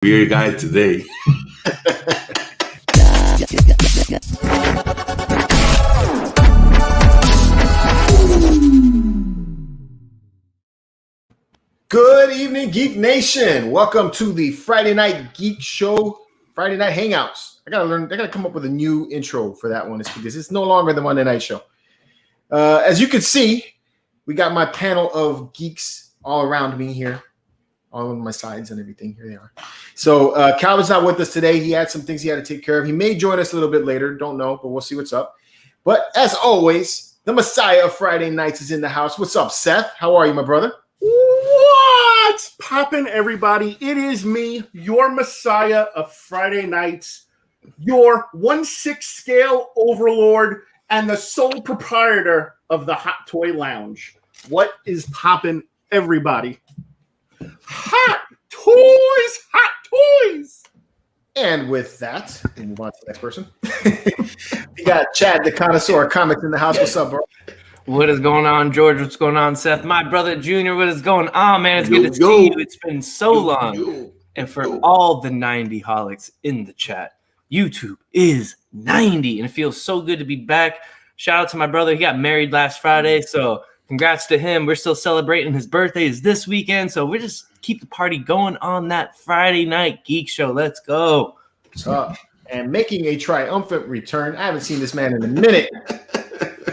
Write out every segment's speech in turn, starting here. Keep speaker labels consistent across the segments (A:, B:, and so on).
A: We're your guy today.
B: Good evening, Geek Nation. Welcome to the Friday Night Geek Show, Friday Night Hangouts. I gotta come up with a new intro for that one because it's no longer the Monday Night Show. As you can see, we got my panel of geeks all around me here, all on my sides and everything. Here they are. So Calvin's not with us today. He had some things he had to take care of. He may join us a little bit later. Don't know, but we'll see what's up. But as always, the Messiah of Friday nights is in the house. What's up, Seth? How are you, my brother?
C: What's poppin', everybody? It is me, your Messiah of Friday nights, your 1/6 scale overlord, and the sole proprietor of the Hot Toy Lounge. What is poppin', everybody? Hot toys, hot toys.
B: And with that, we'll move on to the next person. We got Chad, the connoisseur of comics in the house. What's up, bro?
D: What is going on, George? What's going on, Seth? My brother Junior, what is going on, man? It's good to see you. It's been so long. And for all the 90 holics in the chat, YouTube is 90, and it feels so good to be back. Shout out to my brother. He got married last Friday, so congrats to him. We're still celebrating his birthday is this weekend, so we just keep the party going on that Friday Night Geek Show. Let's go.
B: What's up? And making a triumphant return. I haven't seen this man in a minute.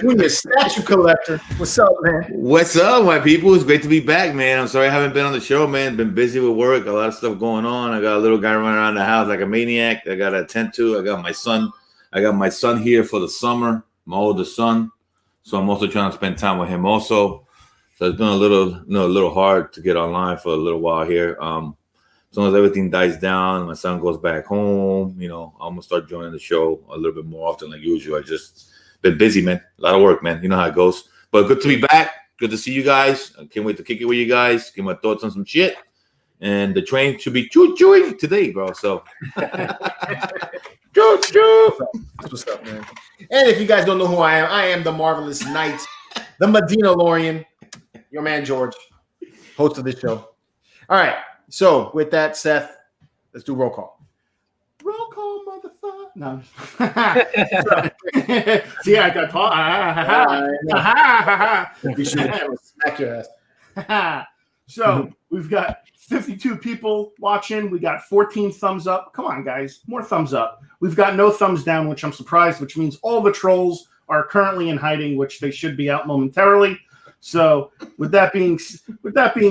B: Junior statue collector. What's up, man?
A: What's up, my people? It's great to be back, man. I'm sorry I haven't been on the show, man. Been busy with work, a lot of stuff going on. I got a little guy running around the house like a maniac. I got to attend to. I got my son. Here for the summer, my oldest son. So I'm also trying to spend time with him also. So it's been a little hard to get online for a little while here. As soon as everything dies down, my son goes back home, I'm gonna start joining the show a little bit more often like usual. I just been busy, man. A lot of work, man. You know how it goes. But good to be back. Good to see you guys. I can't wait to kick it with you guys. Give my thoughts on some shit. And the train should be choo-chooing today, bro. So choo-choo.
B: What's up, man? And if you guys don't know who I am the Marvelous Knight, the Medina Lorian, your man George, host of this show. All right. So with that, Seth, let's do roll call.
C: Roll call, motherfucker. No. See, I got taught.
B: You should smack your ass.
C: So we've got 52 people watching. We got 14 thumbs up. Come on, guys. More thumbs up. We've got no thumbs down, which I'm surprised, which means all the trolls are currently in hiding, which they should be out momentarily. So with that being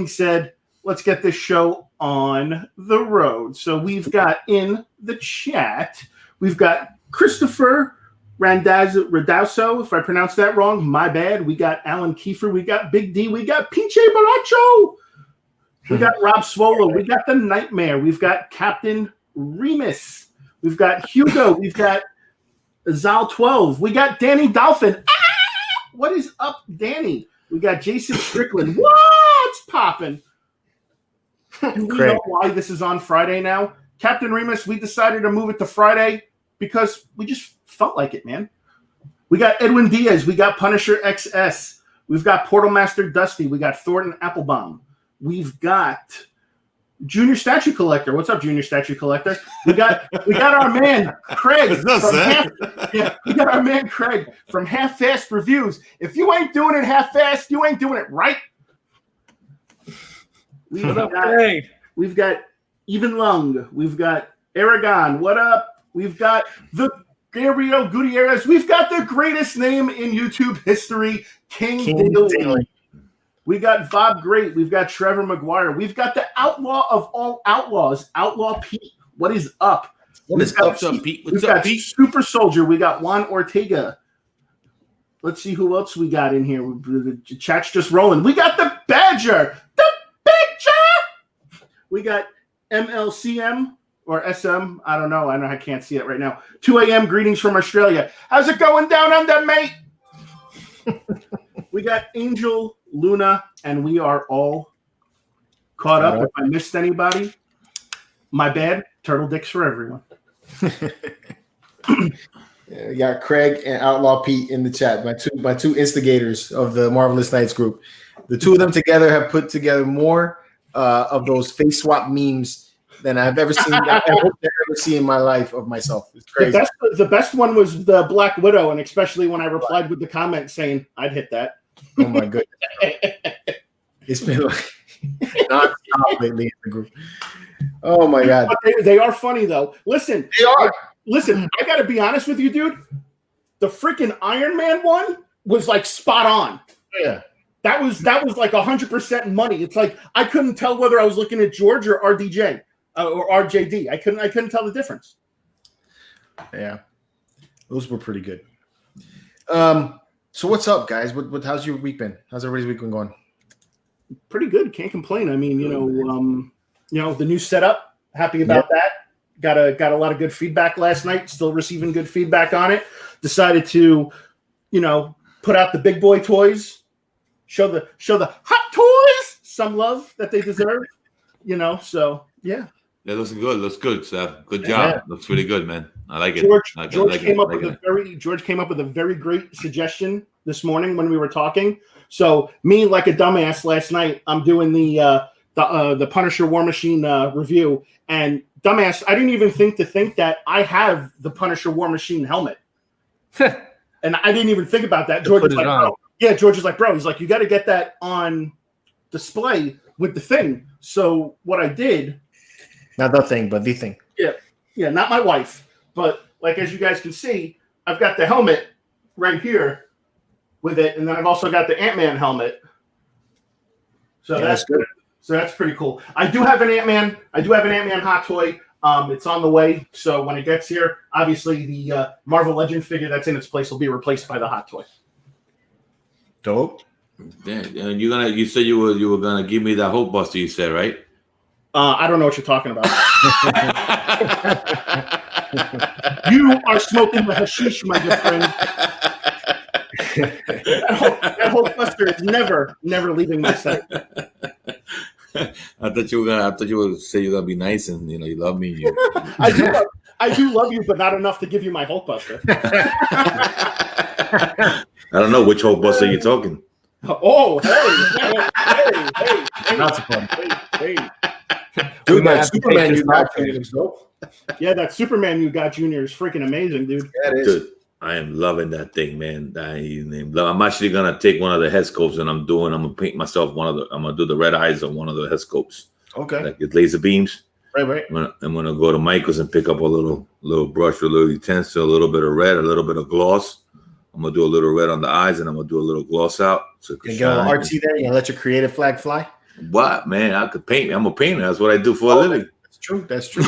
C: said, let's get this show on the road. So we've got in the chat, we've got Christopher Randazzo, if I pronounced that wrong, my bad. We got Alan Kiefer, we got Big D, we got Pinche Baracho, we got Rob Swolo, we got The Nightmare, we've got Captain Remus, we've got Hugo, we've got Zal 12, we got Danny Dolphin. What is up, Danny? We got Jason Strickland. What's poppin'? Do we know why this is on Friday now? Captain Remus, we decided to move it to Friday because we just felt like it, man. We got Edwin Diaz. We got Punisher XS. We've got Portal Master Dusty. We got Thornton Applebaum. We've got Junior Statue Collector. What's up, Junior Statue Collector? We got our man Craig.
A: We
C: got our man Craig from Half Fast Reviews. If you ain't doing it half fast, you ain't doing it right. We've got Even Lung. We've got Aragon. What up? We've got the Gabriel Gutierrez. We've got the greatest name in YouTube history, King Daly. We got Bob Great. We've got Trevor McGuire. We've got the outlaw of all outlaws, Outlaw Pete. What is up?
A: What's up, Pete?
C: We've got Super Soldier. We got Juan Ortega. Let's see who else we got in here. The chat's just rolling. We got the Badger. The Badger. We got MLCM or SM. I don't know. I can't see it right now. 2 a.m. greetings from Australia. How's it going down under, mate? We got Angel, Luna, and we are all caught up. If I missed anybody, my bad. Turtle dicks for everyone.
B: Yeah, we got Craig and Outlaw Pete in the chat. My two instigators of the Marvelous Knights group. The two of them together have put together more of those face swap memes than I've ever seen. I've ever seen in my life of myself. It's crazy.
C: The best one was the Black Widow, and especially when I replied with the comment saying I'd hit that.
B: Oh my goodness. It's been like non-stop lately in the group. Oh my god.
C: But they are funny though. Listen,
B: they are.
C: Listen, I gotta be honest with you, dude. The freaking Iron Man one was like spot on.
B: Yeah.
C: That was like 100% money. It's like I couldn't tell whether I was looking at George or RDJ or RJD. I couldn't tell the difference.
B: Yeah, those were pretty good. So what's up, guys? How's your week been? How's everybody's week been going?
C: Pretty good. Can't complain. I mean, the new setup. Happy about that. Got a lot of good feedback last night. Still receiving good feedback on it. Decided to, put out the big boy toys. Show the hot toys some love that they deserve. So yeah.
A: That looks good. Looks good, Seth. Good job.
B: Yeah.
A: Looks really good, man. I like it.
C: George came up with a very great suggestion this morning when we were talking. So me, like a dumbass last night, I'm doing the Punisher War Machine review, and dumbass, I didn't even think that I have the Punisher War Machine helmet, and I didn't even think about that. George was like, bro. Yeah, George is like, bro. He's like, you got to get that on display with the thing. So what I did.
B: Not the thing, but the thing.
C: Yeah, not my wife. But like as you guys can see, I've got the helmet right here with it, and then I've also got the Ant-Man helmet. So that's good. So that's pretty cool. I do have an Ant-Man hot toy. It's on the way. So when it gets here, obviously the Marvel Legend figure that's in its place will be replaced by the hot toy.
B: Dope.
A: Yeah, and you said you were gonna give me that Hope Buster. You said, right?
C: I don't know what you're talking about. You are smoking the hashish, my good friend. that whole cluster is never leaving my sight.
A: I thought you were say you're gonna be nice and you love me.
C: I do love you, but not enough to give you my Hulk Buster.
A: I don't know which Hulk Buster you're talking.
C: Oh, hey!
B: Not so fun.
C: Hey.
B: Dude, that Superman you got is dope.
C: Yeah, that Superman you got, Junior, is freaking amazing, dude.
B: Yeah, it is.
A: Dude, I am loving that thing, man. I'm actually gonna take one of the head sculpts and I'm gonna paint myself I'm gonna do the red eyes on one of the head sculpts.
B: Okay.
A: Like with laser beams.
B: Right.
A: I'm gonna go to Michael's and pick up a little brush with a little utensil, a little bit of red, a little bit of gloss. I'm gonna do a little red on the eyes and I'm gonna do a little gloss out. So
B: you get a little artsy there. You let your creative flag fly.
A: What, man? I could paint. I'm a painter. That's what I do for a living.
B: That's true.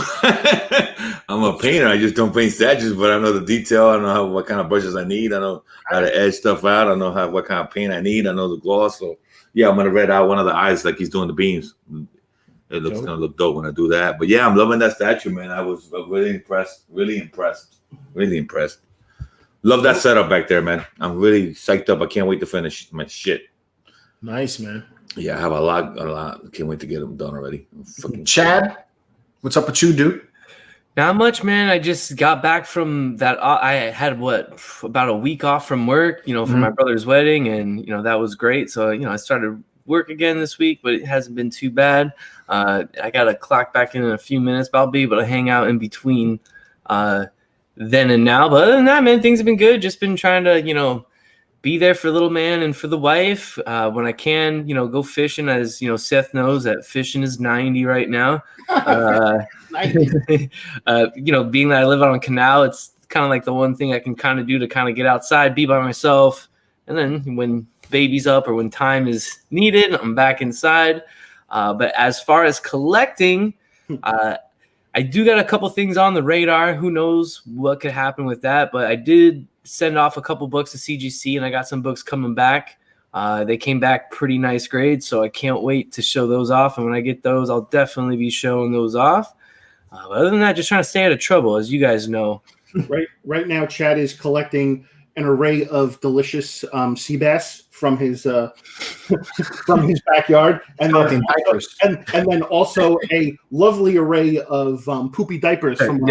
A: I'm a painter. I just don't paint statues, but I know the detail. I know what kind of brushes I need. I know how to edge stuff out. I know what kind of paint I need. I know the gloss. So yeah, I'm gonna red out one of the eyes like he's doing the beams. It looks gonna look dope when I do that. But yeah, I'm loving that statue, man. I was really impressed. Love that setup back there, man. I'm really psyched up. I can't wait to finish my shit.
B: Nice, man.
A: Yeah, I have a lot. Can't wait to get them done already.
B: Chad, what's up with you, dude?
D: Not much, man. I just got back from that. I had about a week off from work, for my brother's wedding, and that was great. So I started work again this week, but it hasn't been too bad. I got to clock back in a few minutes, but I'll be able to hang out in between then and now. But other than that, man, things have been good. Just been trying to be there for little man and for the wife when I can. Go fishing, as Seth knows that fishing is 90 right now. Being that I live on a canal, it's kind of like the one thing I can kind of do to kind of get outside, be by myself, and then when baby's up or when time is needed, I'm back inside. But as far as collecting, I do got a couple things on the radar. Who knows what could happen with that? But I did send off a couple books to CGC, and I got some books coming back. They came back pretty nice grades, so I can't wait to show those off. And when I get those, I'll definitely be showing those off. But other than that, just trying to stay out of trouble, as you guys know.
C: Right now, Chad is collecting an array of delicious sea bass from his backyard, and then also a lovely array of poopy diapers from.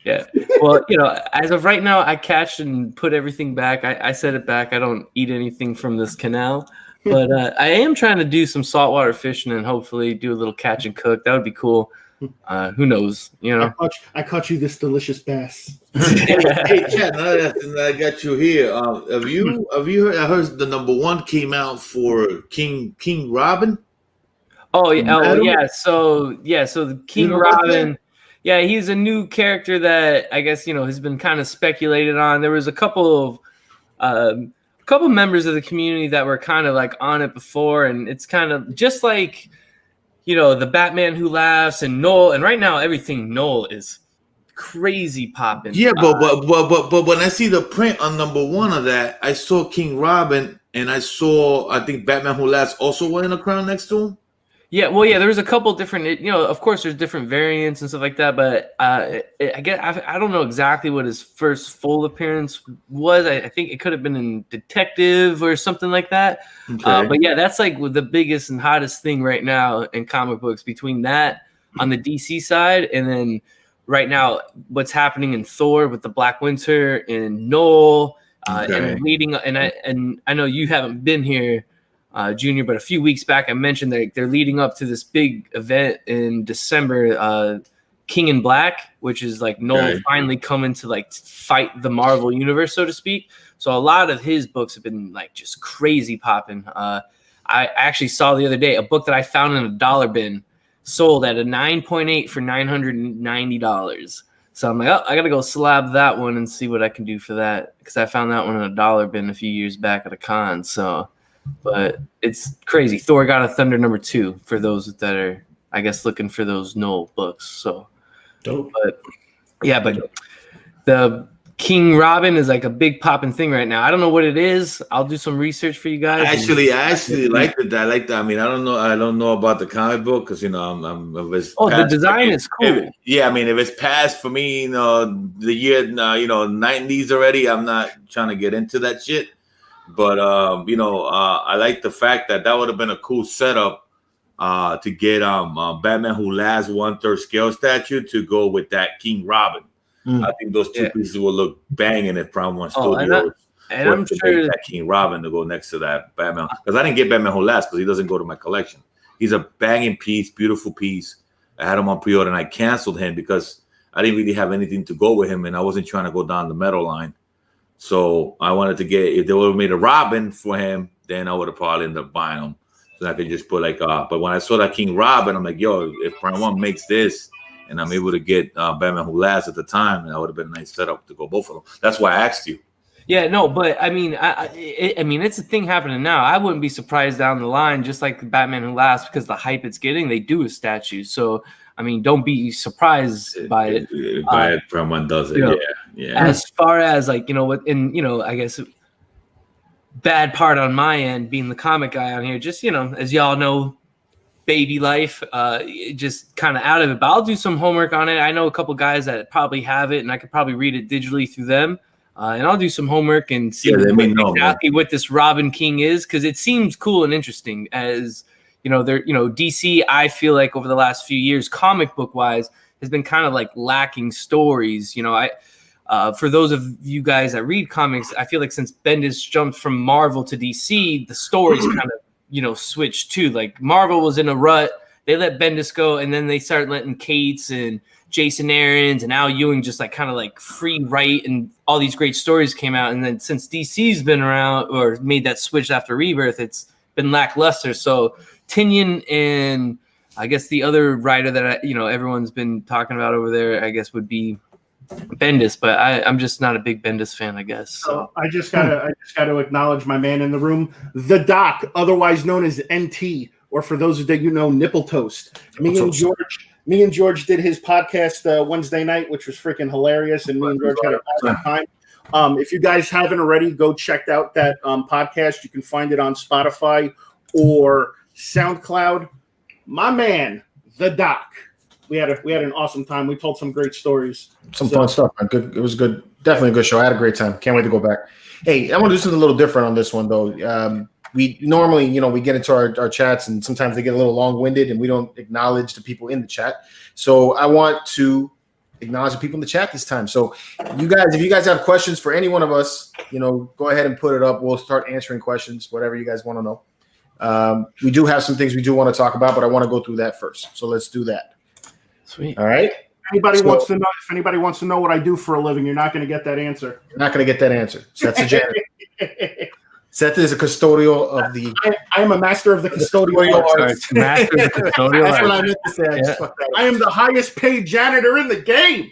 D: Yeah. Well, as of right now, I catch and put everything back. I set it back. I don't eat anything from this canal, but I am trying to do some saltwater fishing and hopefully do a little catch and cook. That would be cool. Who knows? You know.
C: I caught you this delicious bass.
A: Hey, Chad, now that I got you here, have you heard? I heard the #1 came out for King Robin.
D: Oh yeah. So the King Robin. Yeah, he's a new character that I guess has been kind of speculated on. There was a couple members of the community that were kind of like on it before, and it's kind of just like the Batman Who Laughs and Noel, and right now everything Noel is crazy popping.
A: Yeah, but when I see the print on #1 of that, I saw King Robin, and I think Batman Who Laughs also wearing a crown next to him.
D: Yeah, well, yeah, there's a couple different, of course there's different variants and stuff like that, but I don't know exactly what his first full appearance was. I think it could have been in Detective or something like that. Okay. But yeah, that's like the biggest and hottest thing right now in comic books, between that on the DC side, and then right now what's happening in Thor with the Black Winter and Noel, and leading, and I know you haven't been here, Junior, but a few weeks back I mentioned that they're leading up to this big event in December, King in Black, which is like Noel finally coming to like fight the Marvel universe, so to speak. So a lot of his books have been like just crazy popping. I actually saw the other day a book that I found in a dollar bin sold at a 9.8 for $990. So I'm like, oh, I gotta go slab that one and see what I can do for that, because I found that one in a dollar bin a few years back at a con. So, but it's crazy. Thor God of Thunder #2 for those that are, I guess, looking for those Noel books. So
B: dope.
D: But yeah, but the King Robin is like a big popping thing right now. I don't know what it is. I'll do some research for you guys.
A: I actually liked it. I like that. I mean, I don't know about the comic book, because I'm
D: the design is cool.
A: I mean, if it's past for me, the year 90s already, I'm not trying to get into that shit. But I like the fact that would have been a cool setup to get Batman Who Laughs 1/3 scale statue to go with that King Robin. I think those two pieces will look banging if Prime One Studios.
D: And I'm sure
A: that King Robin to go next to that Batman, because I didn't get Batman Who Laughs because he doesn't go to my collection. He's a banging piece, beautiful piece. I had him on pre-order and I canceled him because I didn't really have anything to go with him, and I wasn't trying to go down the metal line. So I wanted to get, if they would have made a Robin for him, then I would have probably ended up buying him. So I could just put but when I saw that King Robin, I'm like, yo, if Prime One makes this and I'm able to get Batman Who Laughs at the time, that would have been a nice setup to go both of them. That's why I asked you.
D: Yeah, no, but I mean, I mean, it's a thing happening now. I wouldn't be surprised down the line, just like the Batman Who Laughs, because the hype it's getting, they do a statue. So, I mean, don't be surprised by it.
A: Prime One does it, yeah.
D: As far as like, I guess bad part on my end, being the comic guy on here, just, as y'all know, baby life, just kind of out of it. But I'll do some homework on it. I know a couple guys that probably have it, and I could probably read it digitally through them. And I'll do some homework and see what this Robin King is, because it seems cool and interesting. As DC, I feel like over the last few years, comic book wise, has been kind of like lacking stories. For those of you guys that read comics, I feel like since Bendis jumped from Marvel to DC, the stories kind of switched too. Like Marvel was in a rut, they let Bendis go, and then they started letting Cates and Jason Aaron's and Al Ewing just like kind of like free write, and all these great stories came out. And then since DC's been around or made that switch after Rebirth, it's been lackluster. So Tynion and I guess the other writer that everyone's been talking about over there, I guess would be Bendis, but I'm just not a big Bendis fan, I guess. So
C: I just gotta acknowledge my man in the room, the Doc, otherwise known as NT, or for those that Nipple Toast. Me and George did his podcast Wednesday night, which was freaking hilarious, and me and George had a awesome time. If you guys haven't already, go check out that podcast. You can find it on Spotify or SoundCloud. My man, the Doc. We had an awesome time. We told some great stories.
B: Some fun stuff, man. Good. It was good. Definitely a good show. I had a great time. Can't wait to go back. Hey, I want to do something a little different on this one, though. We normally, we get into our chats, and sometimes they get a little long-winded, and we don't acknowledge the people in the chat. So I want to acknowledge the people in the chat this time. So you guys, if you guys have questions for any one of us, go ahead and put it up. We'll start answering questions, whatever you guys want to know. We do have some things we do want to talk about, but I want to go through that first. So let's do that.
D: Sweet.
B: All right.
C: If anybody wants to know what I do for a living, you're not going to get that answer.
B: You're not going to get that answer. Seth's a janitor. Seth is a custodial of the.
C: I am a master of the custodial arts.
D: Master of the custodial
B: That's
D: arts.
B: what I meant to say. I just fucked that up.
C: I am the highest paid janitor in the game.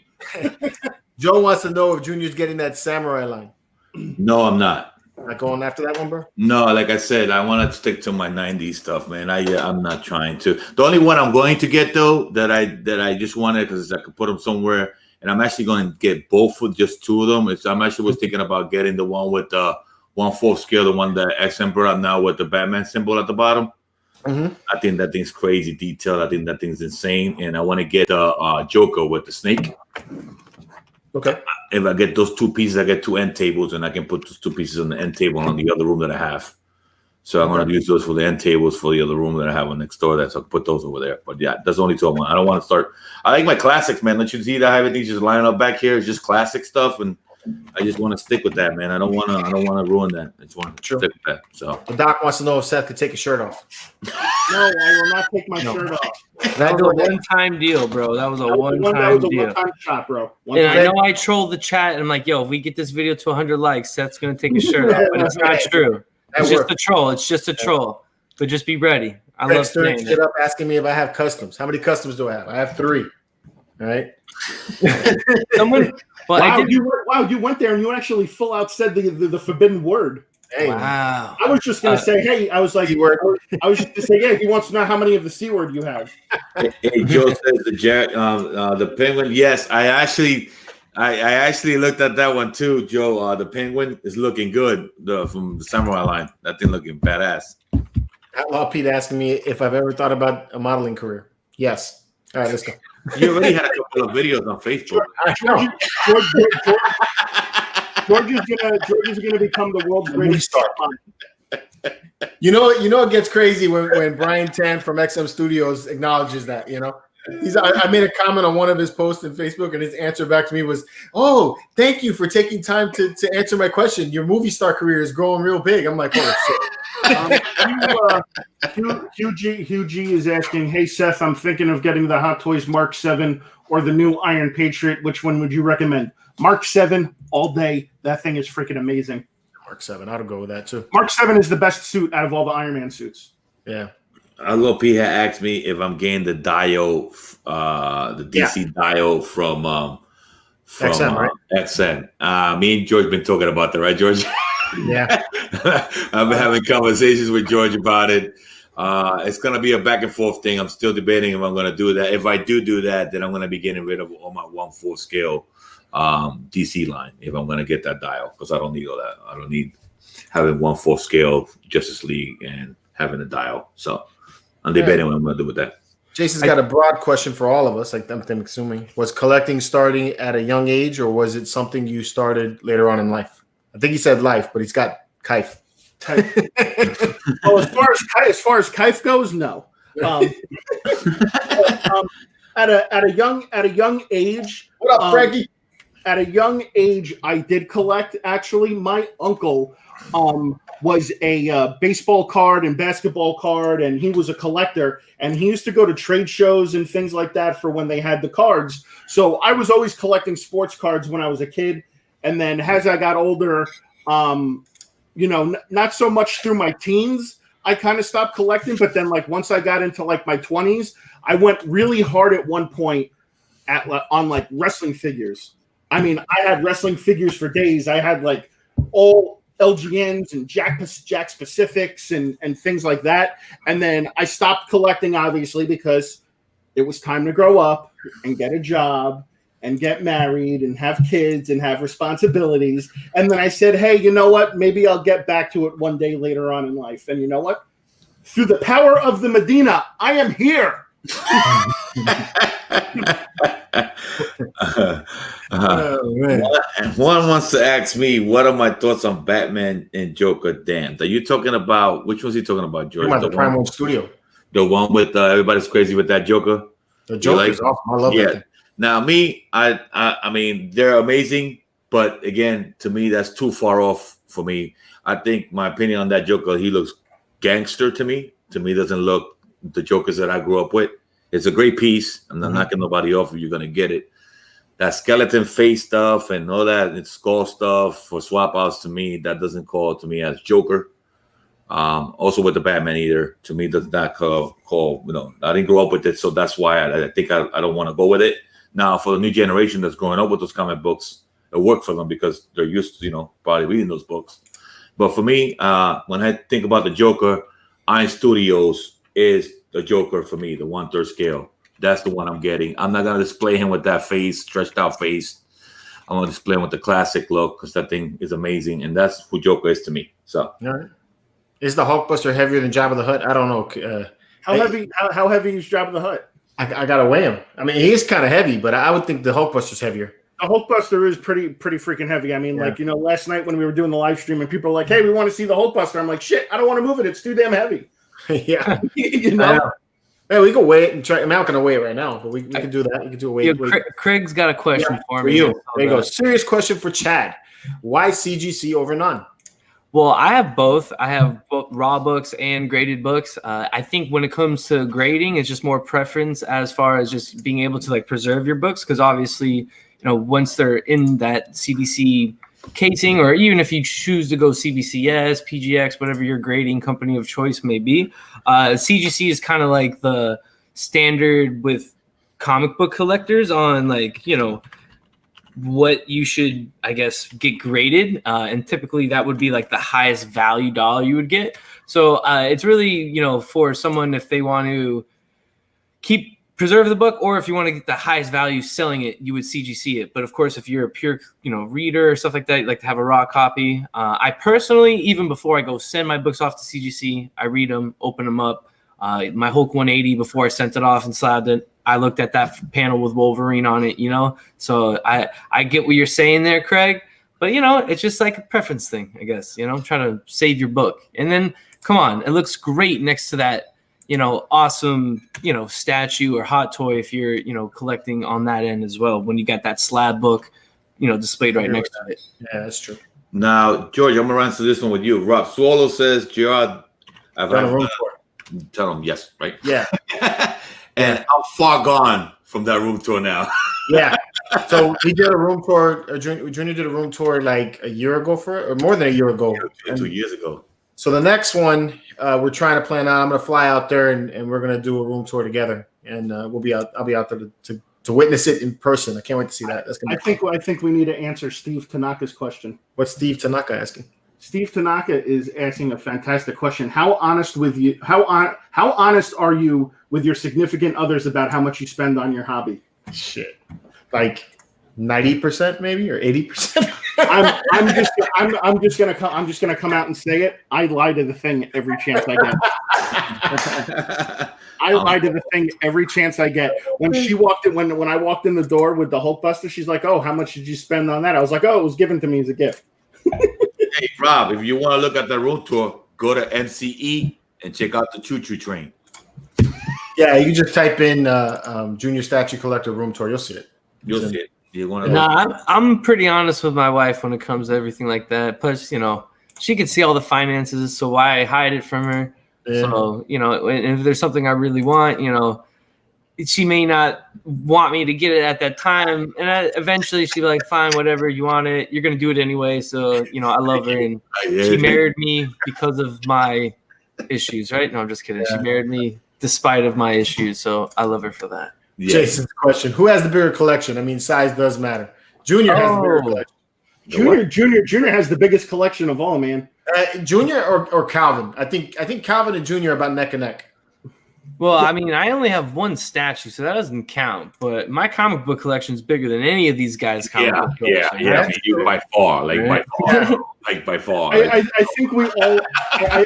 B: Joe wants to know if Junior's getting that samurai line.
A: No, I'm not.
B: Not going after that one, bro?
A: No, like I said, I want to stick to my 90s stuff, man. I'm not trying to. The only one I'm going to get though that I just wanted because I could put them somewhere, and I'm actually going to get both with just two of them. I'm actually was thinking about getting the one with the 1/4 scale, the one that X-Men brought up now with the Batman symbol at the bottom.
B: Mm-hmm.
A: I think that thing's crazy detailed. I think that thing's insane, and I want to get the Joker with the snake.
B: Okay.
A: If I get those two pieces, I get two end tables, and I can put those two pieces on the end table on the other room that I have. So I'm going to use those for the end tables for the other room that I have on next door. So I can put those over there. But yeah, that's the only two I want. I don't want to start. I like my classics, man. Don't you see that everything's just lining up back here? It's just classic stuff, and I just want to stick with that, man. I don't want to ruin that. I just want to stick with that. So
B: The doc wants to know if Seth could take his shirt off.
C: No, I will not take my shirt off.
D: That was a one-time deal, bro. That was a one-time deal.
C: One-time shot, bro.
D: And I know I trolled the chat, and I'm like, yo, if we get this video to 100 likes, Seth's going to take his shirt off. But it's not true. It's just a troll. It's just a troll. But just be ready. I love saying
B: shit up asking me if I have customs. How many customs do I have? I have 3. All right.
D: Someone... Well,
C: wow, you went there and you actually full out said the forbidden word.
B: Hey,
D: wow.
C: I was just gonna say, hey, I was like, I was just gonna say, yeah, he wants to know how many of the C word you have.
A: Hey, Joe says the penguin. Yes, I actually looked at that one too, Joe. The penguin is looking good. From the samurai line, that thing looking badass.
B: Outlaw Pete asking me if I've ever thought about a modeling career. Yes. All right, let's go.
A: You already had a couple of videos on Facebook.
C: George is gonna become the world's greatest star.
B: You know it gets crazy when Brian Tan from XM Studios acknowledges that, you know. I made a comment on one of his posts on Facebook, and his answer back to me was, "Oh, thank you for taking time to answer my question. Your movie star career is growing real big." I'm like, "Oh shit."
C: Hugh G is asking, "Hey Seth, I'm thinking of getting the Hot Toys Mark 7 or the new Iron Patriot. Which one would you recommend?" Mark 7 all day. That thing is freaking amazing.
B: Mark 7, I'd go with that too.
C: Mark 7 is the best suit out of all the Iron Man suits.
B: Yeah.
A: Lil P had asked me if I'm getting the Dio, the DC Dio from
B: XN, right?
A: XN. Me and George been talking about that, right, George?
B: Yeah.
A: I've been having conversations with George about it. It's going to be a back and forth thing. I'm still debating if I'm going to do that. If I do that, then I'm going to be getting rid of all my 1/4 scale DC line if I'm going to get that dial, because I don't need all that. I don't need having 1/4 scale Justice League and having a dial. So I'm debating what I'm going to do with that.
B: Jason's got a broad question for all of us. Like I'm assuming, was collecting starting at a young age, or was it something you started later on in life? I think he said life, but he's got Kaif.
C: Well, as far as Kaif goes, no. At a young age.
B: What up, Frankie?
C: At a young age, I did collect. Actually, my uncle was a baseball card and basketball card, and he was a collector, and he used to go to trade shows and things like that for when they had the cards. So I was always collecting sports cards when I was a kid, and then as I got older, not so much through my teens, I kind of stopped collecting, but then like once I got into like my 20s, I went really hard at one point on like wrestling figures. I mean, I had wrestling figures for days. I had like all LGNs and Jack Pacifics and things like that. And then I stopped collecting, obviously, because it was time to grow up and get a job and get married and have kids and have responsibilities. And then I said, hey, you know what? Maybe I'll get back to it one day later on in life. And you know what? Through the power of the Medina, I am here.
A: One wants to ask me, what are my thoughts on Batman and Joker Damned? Are you talking about, which one's he talking about, George?
B: The Primal Studio.
A: The one with everybody's crazy with that Joker?
B: The Joker's awesome. I love that.
A: Now, me, I mean, they're amazing, but again, to me, that's too far off for me. I think my opinion on that Joker, he looks gangster to me. To me, doesn't look the Jokers that I grew up with. It's a great piece. I'm not knocking nobody off if you're gonna get it. That skeleton face stuff and all that and skull stuff for swap outs, to me, that doesn't call to me as Joker. Also with the Batman either, to me, does not call, I didn't grow up with it, so that's why I think I don't want to go with it. Now, for the new generation that's growing up with those comic books, it worked for them because they're used to, probably reading those books. But for me, when I think about the Joker, Iron Studios is the Joker for me, the 1/3 scale. That's the one I'm getting. I'm not going to display him with that face, stretched out face. I'm going to display him with the classic look because that thing is amazing. And that's who Joker is to me. So,
B: all right. Is the Hulkbuster heavier than Jabba the Hutt? I don't know.
C: How heavy is Jabba the Hutt?
B: I got to weigh him. I mean, he is kind of heavy, but I would think the Hulkbuster's heavier.
C: The Hulkbuster is pretty freaking heavy. I mean, last night when we were doing the live stream and people were like, hey, we want to see the Hulkbuster. I'm like, shit, I don't want to move it. It's too damn heavy.
B: Yeah. Hey, we can weigh it and try. I'm not going to weigh it right now, but we can do that. We can do a weight.
D: Craig's got a question for me.
B: You. There you go. Serious question for Chad. Why CGC over none?
D: Well, I have both. I have both raw books and graded books. I think when it comes to grading, it's just more preference as far as just being able to preserve your books, because obviously, once they're in that CBC casing, or even if you choose to go CBCS, PGX, whatever your grading company of choice may be, CGC is kind of like the standard with comic book collectors on what you should, I guess, get graded. And typically that would be the highest value dollar you would get. So it's really, for someone, if they want to preserve the book, or if you want to get the highest value selling it, you would CGC it. But of course, if you're a pure, reader or stuff like that, you like to have a raw copy. I personally, even before I go send my books off to CGC, I read them, open them up. My Hulk 180, before I sent it off and slabbed it, I looked at that panel with Wolverine on it, So I get what you're saying there, Craig. But, it's just like a preference thing, I guess. I'm trying to save your book. And then, come on, it looks great next to that, awesome, statue or hot toy if you're, collecting on that end as well. When you got that slab book, displayed right next to it.
B: Yeah, that's true.
A: Now, George, I'm going to answer this one with you. Rob Swallow says, Gerard, I've had a room tour. Tell him yes, right?
B: Yeah.
A: And I'm far gone from that room tour now.
B: Yeah. So we did a room tour. Junior did a room tour a year ago or more than a year ago.
A: 2 years ago.
B: So the next one we're trying to plan out. I'm going to fly out there and we're going to do a room tour together. And I'll be out there to witness it in person. I can't wait to see that. That's gonna be
C: I think we need to answer Steve Tanaka's question.
B: What's Steve Tanaka asking?
C: Steve Tanaka is asking a fantastic question. How honest are you with your significant others about how much you spend on your hobby?
B: Shit, 90% maybe, or 80%.
C: I'm just gonna come out and say it. I lie to the thing every chance I get. I lie to the thing every chance I get. When she walked in, when I walked in the door with the Hulkbuster, she's like, "Oh, how much did you spend on that?" I was like, "Oh, it was given to me as a gift."
A: Hey, Rob, if you want to look at the room tour, go to MCE and check out the Choo Choo Train.
B: Yeah, you can just type in Junior Statue Collector Room Tour. You'll see it.
A: You'll see it. You want to?
D: Nah, I'm pretty honest with my wife when it comes to everything like that. Plus, she can see all the finances, so why hide it from her? Yeah. So, and if there's something I really want, she may not want me to get it at that time. And eventually she'll be like, fine, whatever, you want it. You're going to do it anyway. So, I love her. And she married me because of my issues, right? No, I'm just kidding. Yeah. She married me despite of my issues. So I love her for that.
B: Yeah. Jason's question. Who has the bigger collection? I mean, size does matter. Junior has the bigger collection.
C: Junior has the biggest collection of all, man.
B: Junior or Calvin? I think Calvin and Junior are about neck and neck.
D: Well, I mean, I only have one statue, so that doesn't count. But my comic book collection is bigger than any of these guys' comic book collection.
A: Yeah. I mean, you by far, by far.
C: I think we all, I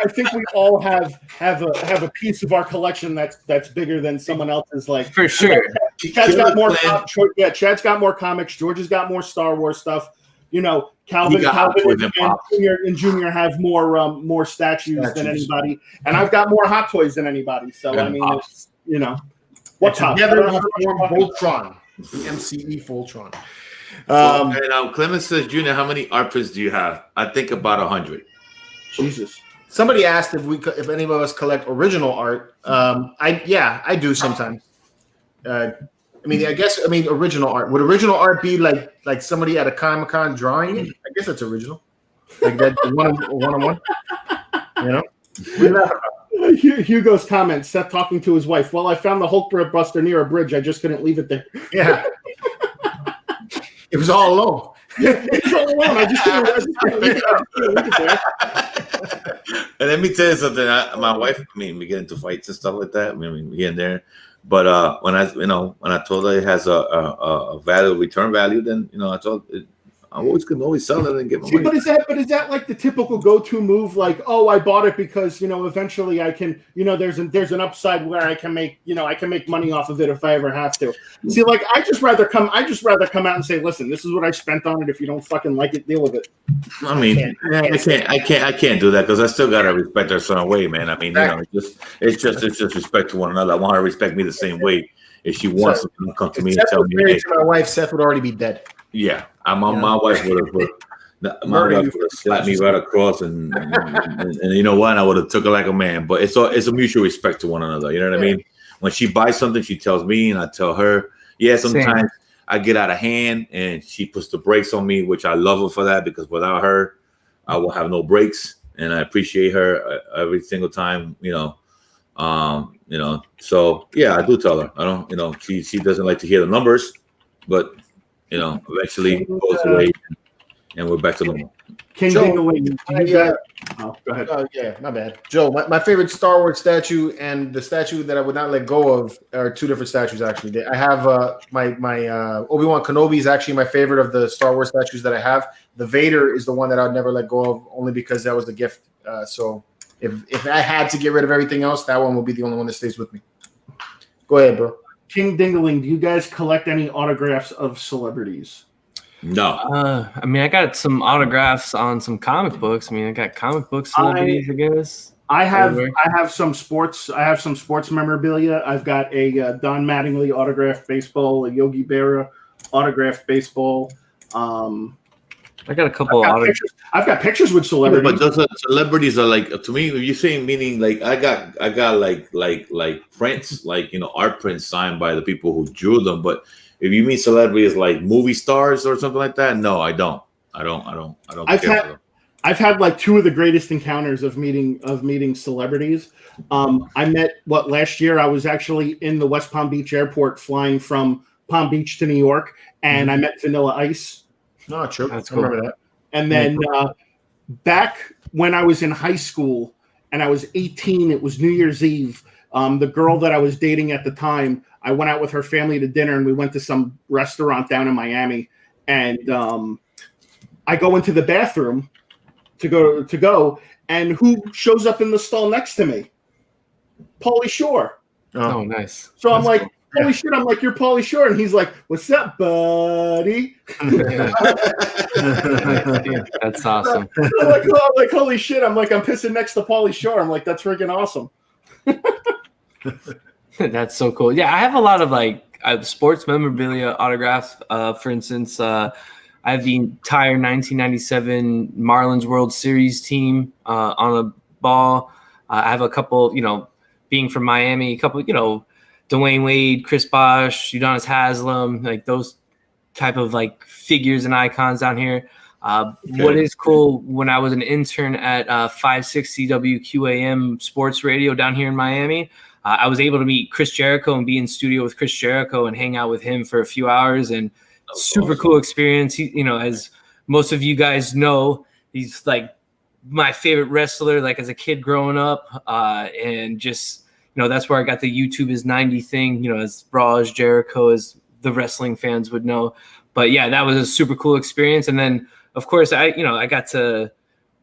C: think we all have a piece of our collection that's bigger than someone else's.
D: For sure.
C: Chad's got more. Chad's got more comics. George has got more Star Wars stuff. Calvin and Junior have more statues than anybody, and I've got more Hot Toys than anybody. So I mean, it's, what's up?
B: Together we form Voltron, the MCE Voltron.
A: And Clemens says, Junior, how many art prints do you have? I think about 100.
C: Jesus.
B: Somebody asked if any of us collect original art. I do sometimes. Original art. Would original art be like somebody at a Comic-Con drawing it? I guess that's original. Like that one-on-one. You know? What are you laughing about?
C: Hugo's comment, Seth talking to his wife. Well, I found the Hulk buster near a bridge. I just couldn't leave it there.
B: Yeah. It was all alone.
C: It was all alone. I just couldn't leave it there.
A: And let me tell you something. My wife, we get into fights and stuff like that. We get in there. But when I told her it has a value, return value, then I told it, I can always sell it and get my money.
C: But is that like the typical go-to move? Like, oh, I bought it because eventually I can, there's an upside where I can make money off of it if I ever have to. See, like I just rather come out and say, listen, this is what I spent on it. If you don't fucking like it, deal with it.
A: I can't do that because I still gotta respect her some way, man. It's just respect to one another. I want her to respect me the same way. If she wants to come to me and tell me,
B: hey, to my wife, Seth would already be dead.
A: Yeah, my wife would have slapped me right across, and you know what? I would have took her like a man. But it's a mutual respect to one another. You know what I mean? When she buys something, she tells me, and I tell her. Yeah, sometimes I get out of hand, and she puts the brakes on me, which I love her for that because without her, I will have no brakes, and I appreciate her every single time. So yeah, I do tell her. I don't. She doesn't like to hear the numbers, but. Eventually goes away, and we're back to normal.
C: Go ahead.
B: Yeah, my bad. Joe, my favorite Star Wars statue and the statue that I would not let go of are two different statues, actually. I have my Obi-Wan Kenobi is actually my favorite of the Star Wars statues that I have. The Vader is the one that I'd never let go of, only because that was a gift. So if I had to get rid of everything else, that one will be the only one that stays with me. Go ahead, bro.
C: King Dingaling, do you guys collect any autographs of celebrities?
A: No.
D: I got some autographs on some comic books. I got comic book celebrities, I guess.
C: I have some sports memorabilia. I've got a Don Mattingly autographed baseball, a Yogi Berra autographed baseball.
D: I got a couple of
C: I've got pictures with celebrities.
A: But those celebrities are like, to me, if you're saying meaning like I got like prints, art prints signed by the people who drew them. But if you mean celebrities like movie stars or something like that, no, I don't.
C: I've had like two of the greatest encounters of meeting celebrities. I met last year. I was actually in the West Palm Beach airport flying from Palm Beach to New York, and I met Vanilla Ice.
B: No, true.
C: That's cool. I remember that. And then back when I was in high school and I was 18, it was New Year's Eve. The girl that I was dating at the time, I went out with her family to dinner, and we went to some restaurant down in Miami. And I go into the bathroom to go, and who shows up in the stall next to me? Pauly Shore.
D: Oh, nice.
C: So I'm like, holy shit, I'm like, you're Pauly Shore. And he's like, what's up, buddy?
D: That's awesome.
C: I'm like, holy shit. I'm like, I'm pissing next to Pauly Shore. I'm like, that's freaking awesome.
D: That's so cool. Yeah, I have a lot of sports memorabilia autographs. For instance, I have the entire 1997 Marlins World Series team on a ball. I have a couple, being from Miami, a couple, Dwayne Wade, Chris Bosh, Udonis Haslam, like those type of figures and icons down here. What is cool, when I was an intern at 560 WQAM Sports Radio down here in Miami, I was able to meet Chris Jericho and be in studio with Chris Jericho and hang out with him for a few hours, and super cool experience. He, as most of you guys know, he's my favorite wrestler, as a kid growing up, and just, that's where I got the YouTube is 90 thing, as raw as Jericho, as the wrestling fans would know. But yeah, that was a super cool experience. And then, of course, I got to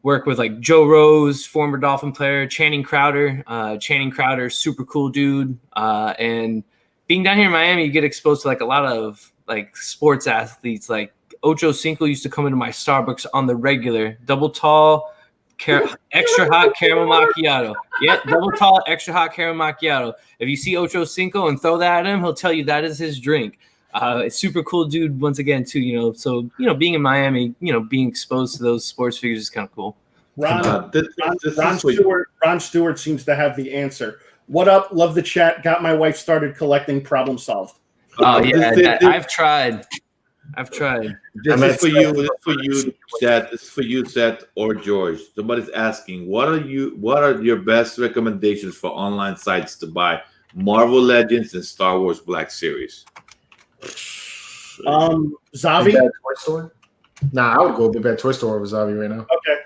D: work with Joe Rose, former Dolphin player, Channing Crowder. Channing Crowder, super cool dude. And being down here in Miami, you get exposed to a lot of sports athletes. Ocho Cinco used to come into my Starbucks on the regular, double tall, extra hot caramel macchiato. Yeah, double tall, extra hot caramel macchiato. If you see Ocho Cinco and throw that at him, he'll tell you that is his drink. It's super cool dude once again too, So, being in Miami, being exposed to those sports figures is kind of cool.
C: Ron Stewart seems to have the answer. What up? Love the chat. Got my wife started collecting. Problem solved.
D: Oh yeah, I've tried.
A: This is for you. This is for you, Seth. This is for you, Seth or George. Somebody's asking, what are your best recommendations for online sites to buy Marvel Legends and Star Wars Black Series?
C: Zavi.
B: Big Bad Toy Store? Nah, I would go Big Bad Toy Store over Zavi right now.
C: Okay.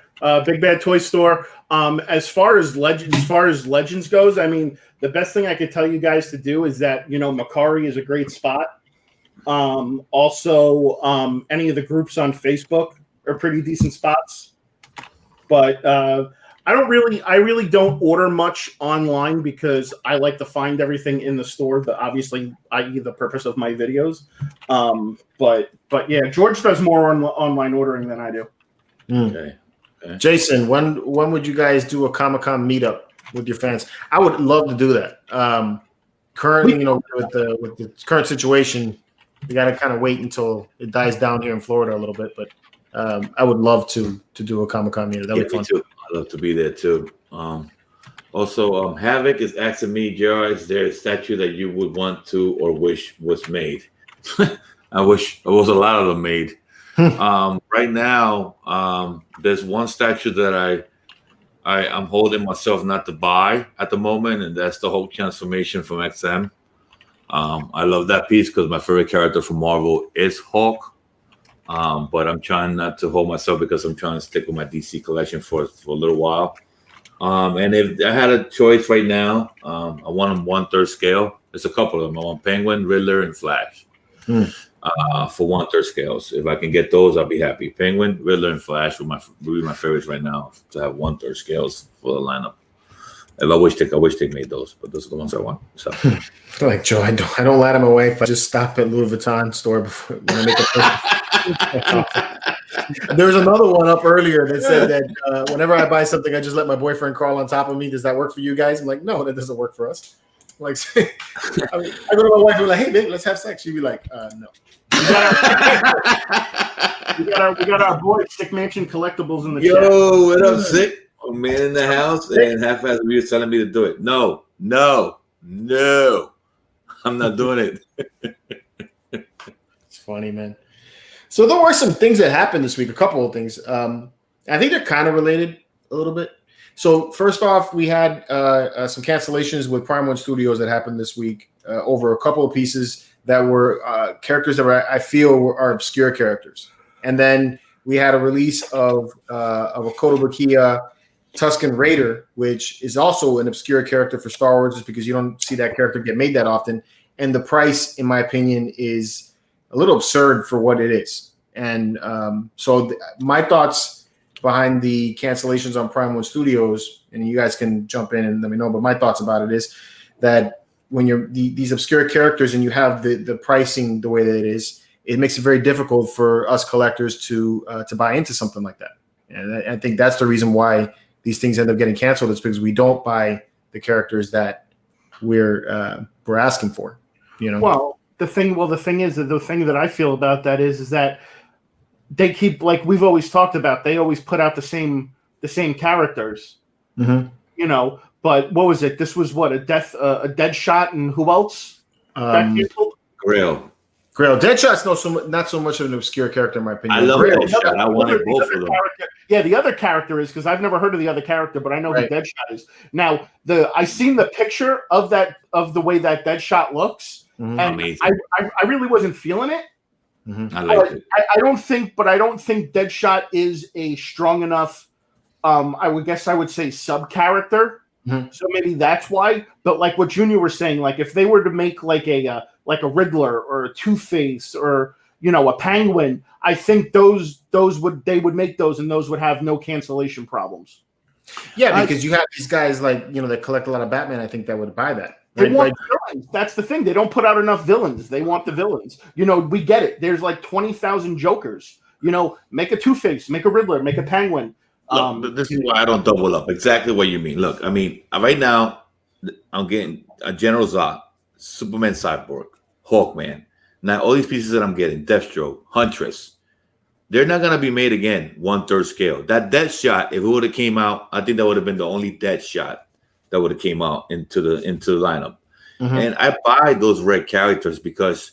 C: Big Bad Toy Store. As far as Legends goes, I mean, the best thing I could tell you guys to do is that, Macari is a great spot. Also, any of the groups on Facebook are pretty decent spots. But I really don't order much online because I like to find everything in the store. Obviously, i.e. the purpose of my videos. But yeah, George does more online ordering than I do.
A: Okay.
B: Jason, when would you guys do a Comic-Con meetup with your fans? I would love to do that. Currently, with the current situation, we got to kind of wait until it dies down here in Florida a little bit. But I would love to do a Comic-Con meetup. That'd be fun.
A: Me too. I'd love to be there too. Also, Havoc is asking me, Gerard, is there a statue that you would want to or wish was made? I wish there was a lot of them made. Right now, there's one statue that I'm holding myself not to buy at the moment, and that's the Hulk transformation from XM. I love that piece because my favorite character from Marvel is Hulk. But I'm trying not to hold myself because I'm trying to stick with my DC collection for a little while. And if I had a choice right now, I want them 1/3 scale. There's a couple of them. I want Penguin, Riddler, and Flash. For 1/3 scales. If I can get those, I'll be happy. Penguin, Riddler, and Flash would be my favorites right now to have 1/3 scales for the lineup. If I wish they made those, but those are the ones I want. So,
B: like Joe, I don't let him away. If I just stop at Louis Vuitton store before when I make a There was another one up earlier that said that whenever I buy something, I just let my boyfriend crawl on top of me. Does that work for you guys? I'm like, no, that doesn't work for us. Like, I go to my wife and be like, hey, babe, let's have sex. She'd be like, no.
C: We got our boy Stick Mansion Collectibles in the chat.
A: Yo, what up, Sick? A man in the house and half-ass we was telling me to do it. No. I'm not doing it.
B: It's funny, man. So there were some things that happened this week, a couple of things. I think they're kind of related a little bit. So first off, we had some cancellations with Prime One Studios that happened this week over a couple of pieces that were characters that I feel are obscure characters. And then we had a release of a Kotobukiya Tusken Raider, which is also an obscure character for Star Wars, just because you don't see that character get made that often. And the price, in my opinion, is a little absurd for what it is. And my thoughts behind the cancellations on Prime One Studios, and you guys can jump in and let me know, but my thoughts about it is that when you're these obscure characters and you have the pricing the way that it is, it makes it very difficult for us collectors to buy into something like that. And I think that's the reason why these things end up getting canceled, is because we don't buy the characters that we're asking for.
C: Well, the thing that I feel about that is that they keep, like we've always talked about, they always put out the same characters.
B: Mm-hmm.
C: But what was it? This was what, a dead shot, and who else?
A: Grail.
B: Deadshot's not so much of an obscure character in my opinion.
A: I love Deadshot. I wanted both of them.
C: Yeah, the other character is, because I've never heard of the other character, but I know who Deadshot is. Now, I seen the picture of the way that Deadshot looks, and amazing. I really wasn't feeling it.
B: Mm-hmm.
A: I liked it.
C: I don't think Deadshot is a strong enough. I would say sub character.
B: Mm-hmm.
C: So maybe that's why. But like what Junior was saying, like if they were to make like a Riddler or a Two-Face or a Penguin, I think they would make those, and those would have no cancellation problems.
B: Yeah, because you have these guys like that collect a lot of Batman. I think that would buy that.
C: They want villains. That's the thing. They don't put out enough villains. They want the villains. We get it. There's like 20,000 Jokers. Make a Two-Face, make a Riddler, make a Penguin.
A: Look, this is why I don't double up. Exactly what you mean. Look, I mean, right now, I'm getting a General Zod, Superman Cyborg, Hawkman. Now, all these pieces that I'm getting, Deathstroke, Huntress, they're not gonna be made again 1/3 scale. That Deadshot, if it would have came out, I think that would have been the only Deadshot that would have came out into the lineup.
B: Mhm.
A: And I buy those red characters because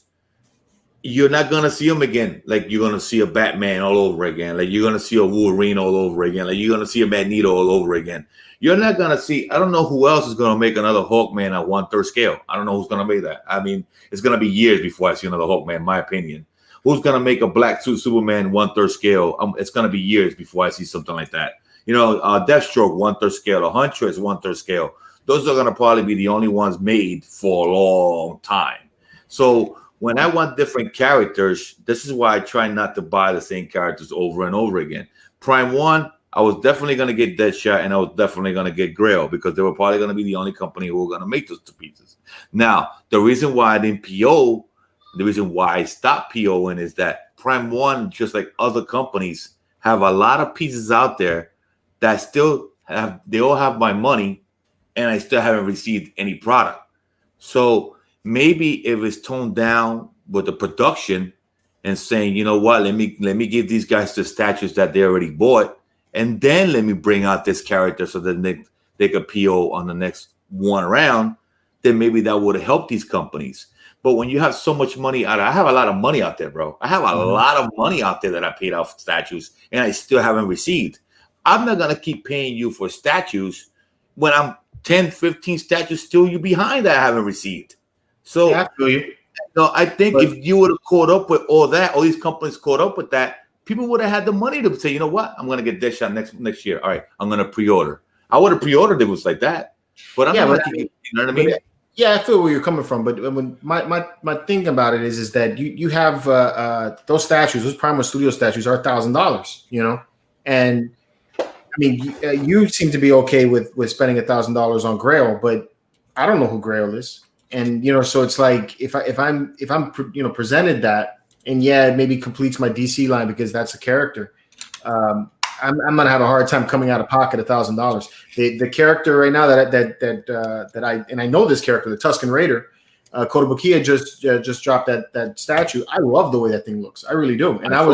A: you're not gonna see them again. Like you're gonna see a Batman all over again. Like you're gonna see a Wolverine all over again. Like you're gonna see a Magneto all over again. You're not gonna see. I don't know who else is gonna make another Hawkman at 1/3 scale. I don't know who's gonna make that. I mean, it's gonna be years before I see another Hawkman, in my opinion. Who's gonna make a black suit Superman 1/3 scale? It's gonna be years before I see something like that. You know, Deathstroke 1/3 scale, a Huntress 1/3 scale. Those are gonna probably be the only ones made for a long time. So when I want different characters, this is why I try not to buy the same characters over and over again. Prime 1, I was definitely going to get Deadshot, and I was definitely going to get Grail because they were probably going to be the only company who were going to make those two pieces. Now, the reason why I didn't PO, the reason why I stopped POing is that Prime 1, just like other companies, have a lot of pieces out there that still have, they all have my money, and I still haven't received any product. So maybe if it's toned down with the production and saying, you know what, let me give these guys the statues that they already bought, and then let me bring out this character so that they could PO on the next one round, then maybe that would have helped these companies. But when you have so much money I have a lot of money out there, bro. I have a lot of money out there that I paid out for statues and I still haven't received. I'm not gonna keep paying you for statues when I'm 10, 15 statues still you behind that I haven't received. So
B: Yeah, I feel you.
A: no, I think if you would have caught up with all that, all these companies caught up with that, people would have had the money to say, you know what, I'm gonna get this shot next year. All right, I'm gonna pre-order. I would have pre-ordered if it was like that, but I'm not. You know what I mean?
B: Yeah, I feel where you're coming from, but when my thing about it is that you have those statues, those Primal Studio statues are $1,000, you know, and I mean you seem to be okay with spending $1,000 on Grail, but I don't know who Grail is, and you know, so it's like if I'm you know presented that, and yeah, it maybe completes my DC line because that's a character. I'm gonna have a hard time coming out of pocket $1,000. The character right now that I know this character, the Tusken Raider, Kotobukiya just dropped that statue. I love the way that thing looks. I really do. And I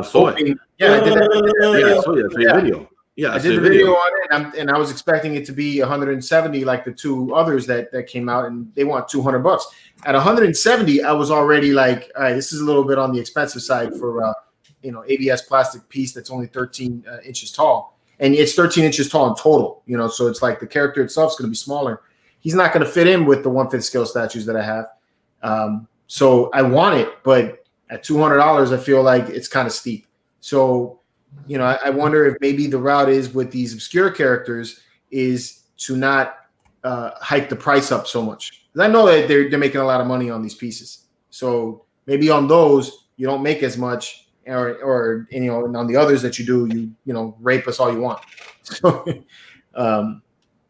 B: saw it. Yeah, I did that.
A: Yeah, I saw your video. Yeah,
B: I did the video on it, and I was expecting it to be 170 like the two others that came out, and they want $200. At 170, I was already like, all right, this is a little bit on the expensive side for you know, ABS plastic piece that's only 13 inches tall, and it's 13 inches tall in total. You know, so it's like the character itself is going to be smaller. He's not going to fit in with the 1/5 scale statues that I have. So I want it, but at $200, I feel like it's kind of steep. So, you know, I wonder if maybe the route is with these obscure characters is to not hike the price up so much. Because I know that they're making a lot of money on these pieces. So maybe on those you don't make as much. Or you know, and on the others that you do, you know, rape us all you want. So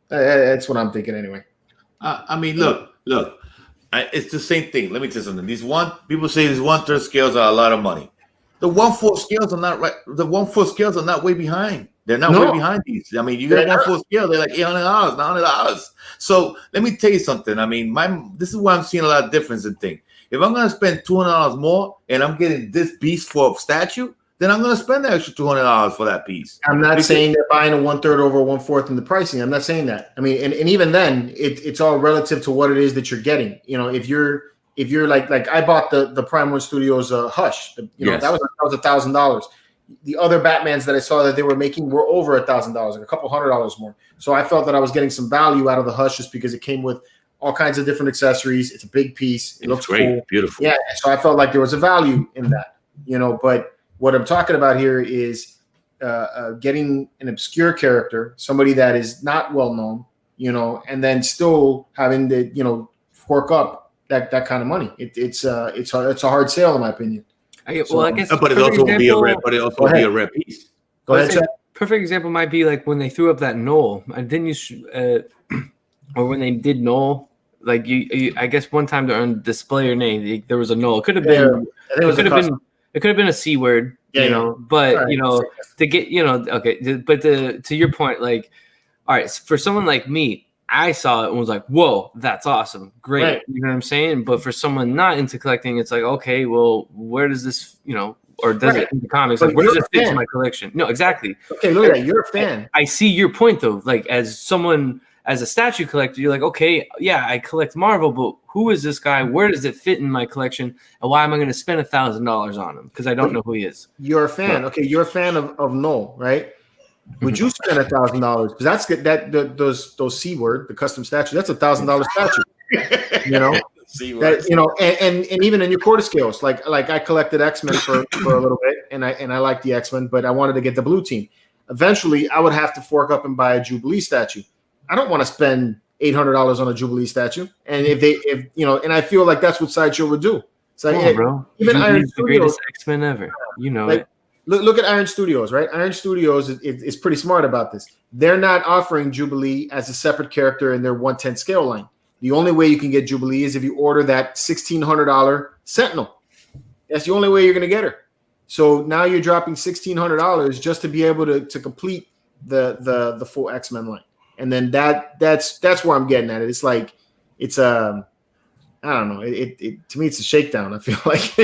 B: that's what I'm thinking anyway.
A: I mean, look, it's the same thing. Let me tell you something. People say these 1/3 scales are a lot of money. The 1/4 scales are not right. The 1/4 scales are not way behind. They're not way behind these. I mean, you get 1/4 scale, they're like $800, $900. So let me tell you something. I mean, this is why I'm seeing a lot of difference in things. If I'm going to spend $200 more and I'm getting this beast for a statue, then I'm going to spend the extra $200 for that piece.
B: I'm not saying they're buying a 1/3 over 1/4 in the pricing. I'm not saying that. I mean, and even then, it's all relative to what it is that you're getting. You know, if you're like I bought the Prime 1 Studios Hush. You know, that was $1,000. The other Batmans that I saw that they were making were over $1,000, like a couple $100 more. So I felt that I was getting some value out of the Hush just because it came with all kinds of different accessories. It's a big piece. It looks
A: great,
B: cool.
A: Beautiful.
B: Yeah, so I felt like there was a value in that, you know. But what I'm talking about here is getting an obscure character, somebody that is not well known, you know, and then still having to, you know, fork up that kind of money. It's a hard sale in my opinion.
D: I guess,
A: but it also will be a rare. But it also will be a rare piece.
B: Go ahead, Chad.
D: Perfect example might be like when they threw up that knoll. I didn't use, or when they did knoll. Like you, I guess one time during display your name, there was a knoll. It could have been. It could have been a C word.
B: Yeah,
D: you know, but
B: right.
D: You know, to get, you know, okay. But to your point, like, all right, for someone like me, I saw it and was like, whoa, that's awesome, great. Right. You know what I'm saying? But for someone not into collecting, it's like, okay, well, where does this, you know, or does it in the comics? Like, where does it fit to my collection? No, exactly.
B: Okay, look at that. You're a fan.
D: I see your point though. Like as someone, as a statue collector, you're like, okay, yeah, I collect Marvel, but who is this guy? Where does it fit in my collection? And why am I going to spend $1,000 on him? Because I don't know who he is.
B: You're a fan. Okay, you're a fan of Noel, right? Would you spend $1,000? Because that's those C word, the custom statue. That's $1,000 statue. You know, that, you know, and even in your quarter scales, like I collected X-Men for a little bit, and I like the X-Men, but I wanted to get the blue team. Eventually, I would have to fork up and buy a Jubilee statue. I don't want to spend $800 on a Jubilee statue, and if you know, and I feel like that's what Sideshow would do. So
D: bro,
B: even Iron
D: the greatest X-Men ever. You know
B: like,
D: it.
B: Look at Iron Studios, right? Iron Studios is pretty smart about this. They're not offering Jubilee as a separate character in their 1/10 scale line. The only way you can get Jubilee is if you order that $1,600 Sentinel. That's the only way you're going to get her. So now you're dropping $1,600 just to be able to complete the full X-Men line. And then that's where I'm getting at it. It's like I don't know. It to me it's a shakedown. I feel like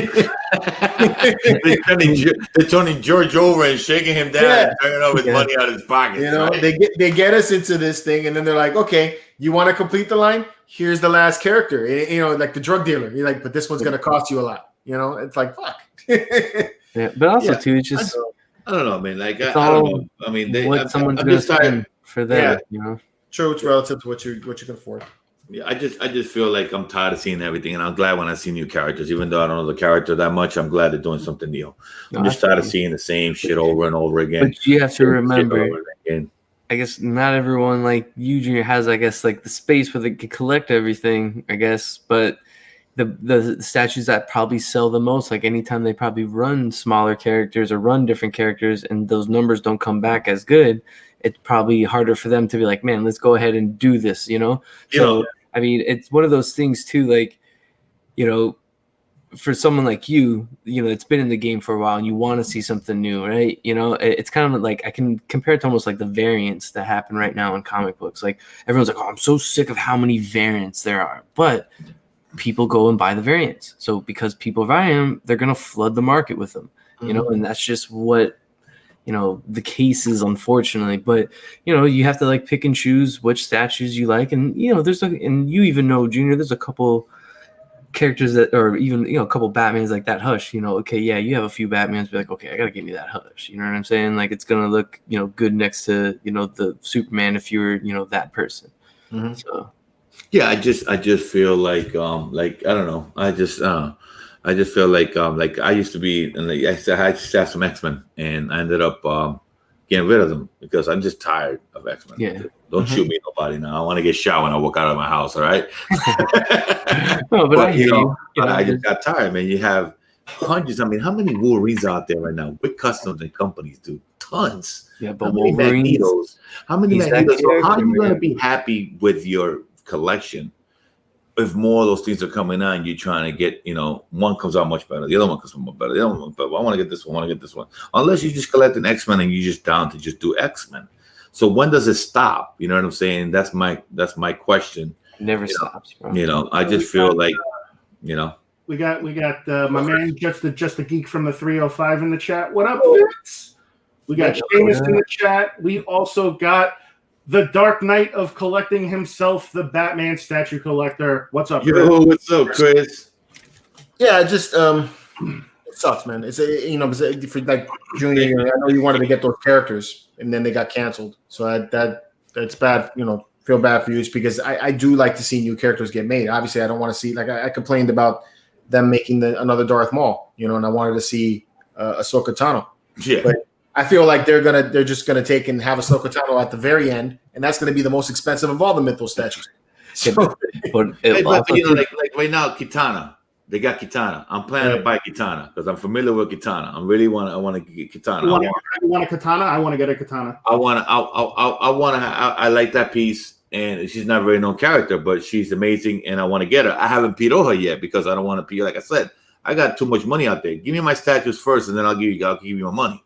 A: they're turning George over and shaking him down and turning over his money out of his pocket.
B: You know, right? they get us into this thing, and then they're like, okay, you want to complete the line? Here's the last character. You know, like the drug dealer. You're like, but this one's gonna cost you a lot. You know, it's like fuck.
D: Yeah, but also too, it's just
A: I don't know, man. Like I
D: don't
A: know. I mean,
D: someone's gonna spend for that.
B: Yeah.
D: You know,
B: true. It's relative to what you can afford.
A: Yeah, I just feel like I'm tired of seeing everything, and I'm glad when I see new characters. Even though I don't know the character that much, I'm glad they're doing something new. I'm just tired of seeing the same shit over and over again.
D: But you have to remember, I guess not everyone like you, Junior, has, I guess, like the space where they can collect everything, I guess. But the statues that probably sell the most, like anytime they probably run smaller characters or run different characters, and those numbers don't come back as good, it's probably harder for them to be like, man, let's go ahead and do this, you know? So I mean, it's one of those things too, like, you know, for someone like you, you know, it's been in the game for a while and you want to see something new, right? You know, it's kind of like I can compare it to almost like the variants that happen right now in comic books. Like everyone's like, oh, I'm so sick of how many variants there are, but people go and buy the variants. So because people buy them, they're going to flood the market with them, you know, and that's just what, you know, the case is, unfortunately. But, you know, you have to like pick and choose which statues you like. And, you know, and you even know, Junior, there's a couple characters that, or even, you know, a couple Batmans like that Hush, you know, okay, yeah, you have a few Batmans, be like, okay, I got to give me that Hush. You know what I'm saying? Like, it's going to look, you know, good next to, you know, the Superman if you're, you know, that person. So,
A: yeah, I just feel like I don't know. I just feel like I used to be, and like I used to have some X-Men, and I ended up getting rid of them because I'm just tired of X-Men.
D: Yeah.
A: Don't shoot me, nobody now. I want to get shot when I walk out of my house, all right?
D: No, but I hear you.
A: I just got tired, man. You have hundreds. I mean, how many Wolverines out there right now? What customs and companies do? Tons.
D: Yeah, but Wolverines.
A: How many Magnetos? So how are you going to be happy with your collection if more of those things are coming on? You're trying to get, you know, one comes out much better, the other one comes out much better, the other one better. I want to get this one, I want to get this one. Unless you just collect an X-Men and you're just down to just do X-Men. So when does it stop? You know what I'm saying? That's my question.
D: It never stops, bro.
A: You know, I just feel like, you know.
C: We got my man just a geek from the 305 in the chat. What up, Vince? We got Seamus in the chat. We also got the Dark Knight of collecting himself, the Batman statue collector. What's up,
A: Yo,
C: Chris?
A: what's up, Chris?
B: Yeah, just it sucks, man. It's you know, for like Junior, I know you wanted to get those characters, and then they got canceled. So that's bad. You know, feel bad for you because I do like to see new characters get made. Obviously, I don't want to see like I complained about them making another Darth Maul, you know, and I wanted to see Ahsoka Tano.
A: Yeah.
B: But I feel like they're just gonna take and have Ahsoka Tano at the very end, and that's gonna be the most expensive of all the Mythos statues. So,
A: but you know, like right now, Kitana. They got Kitana. I'm planning to buy Kitana because I'm familiar with Kitana. I want to get Kitana.
C: You want a katana? I want to get a katana.
A: I like that piece, and she's not a very known character, but she's amazing, and I want to get her. I haven't PO'd her yet because I don't want to PO. Like I said, I got too much money out there. Give me my statues first, and then I'll give you my money.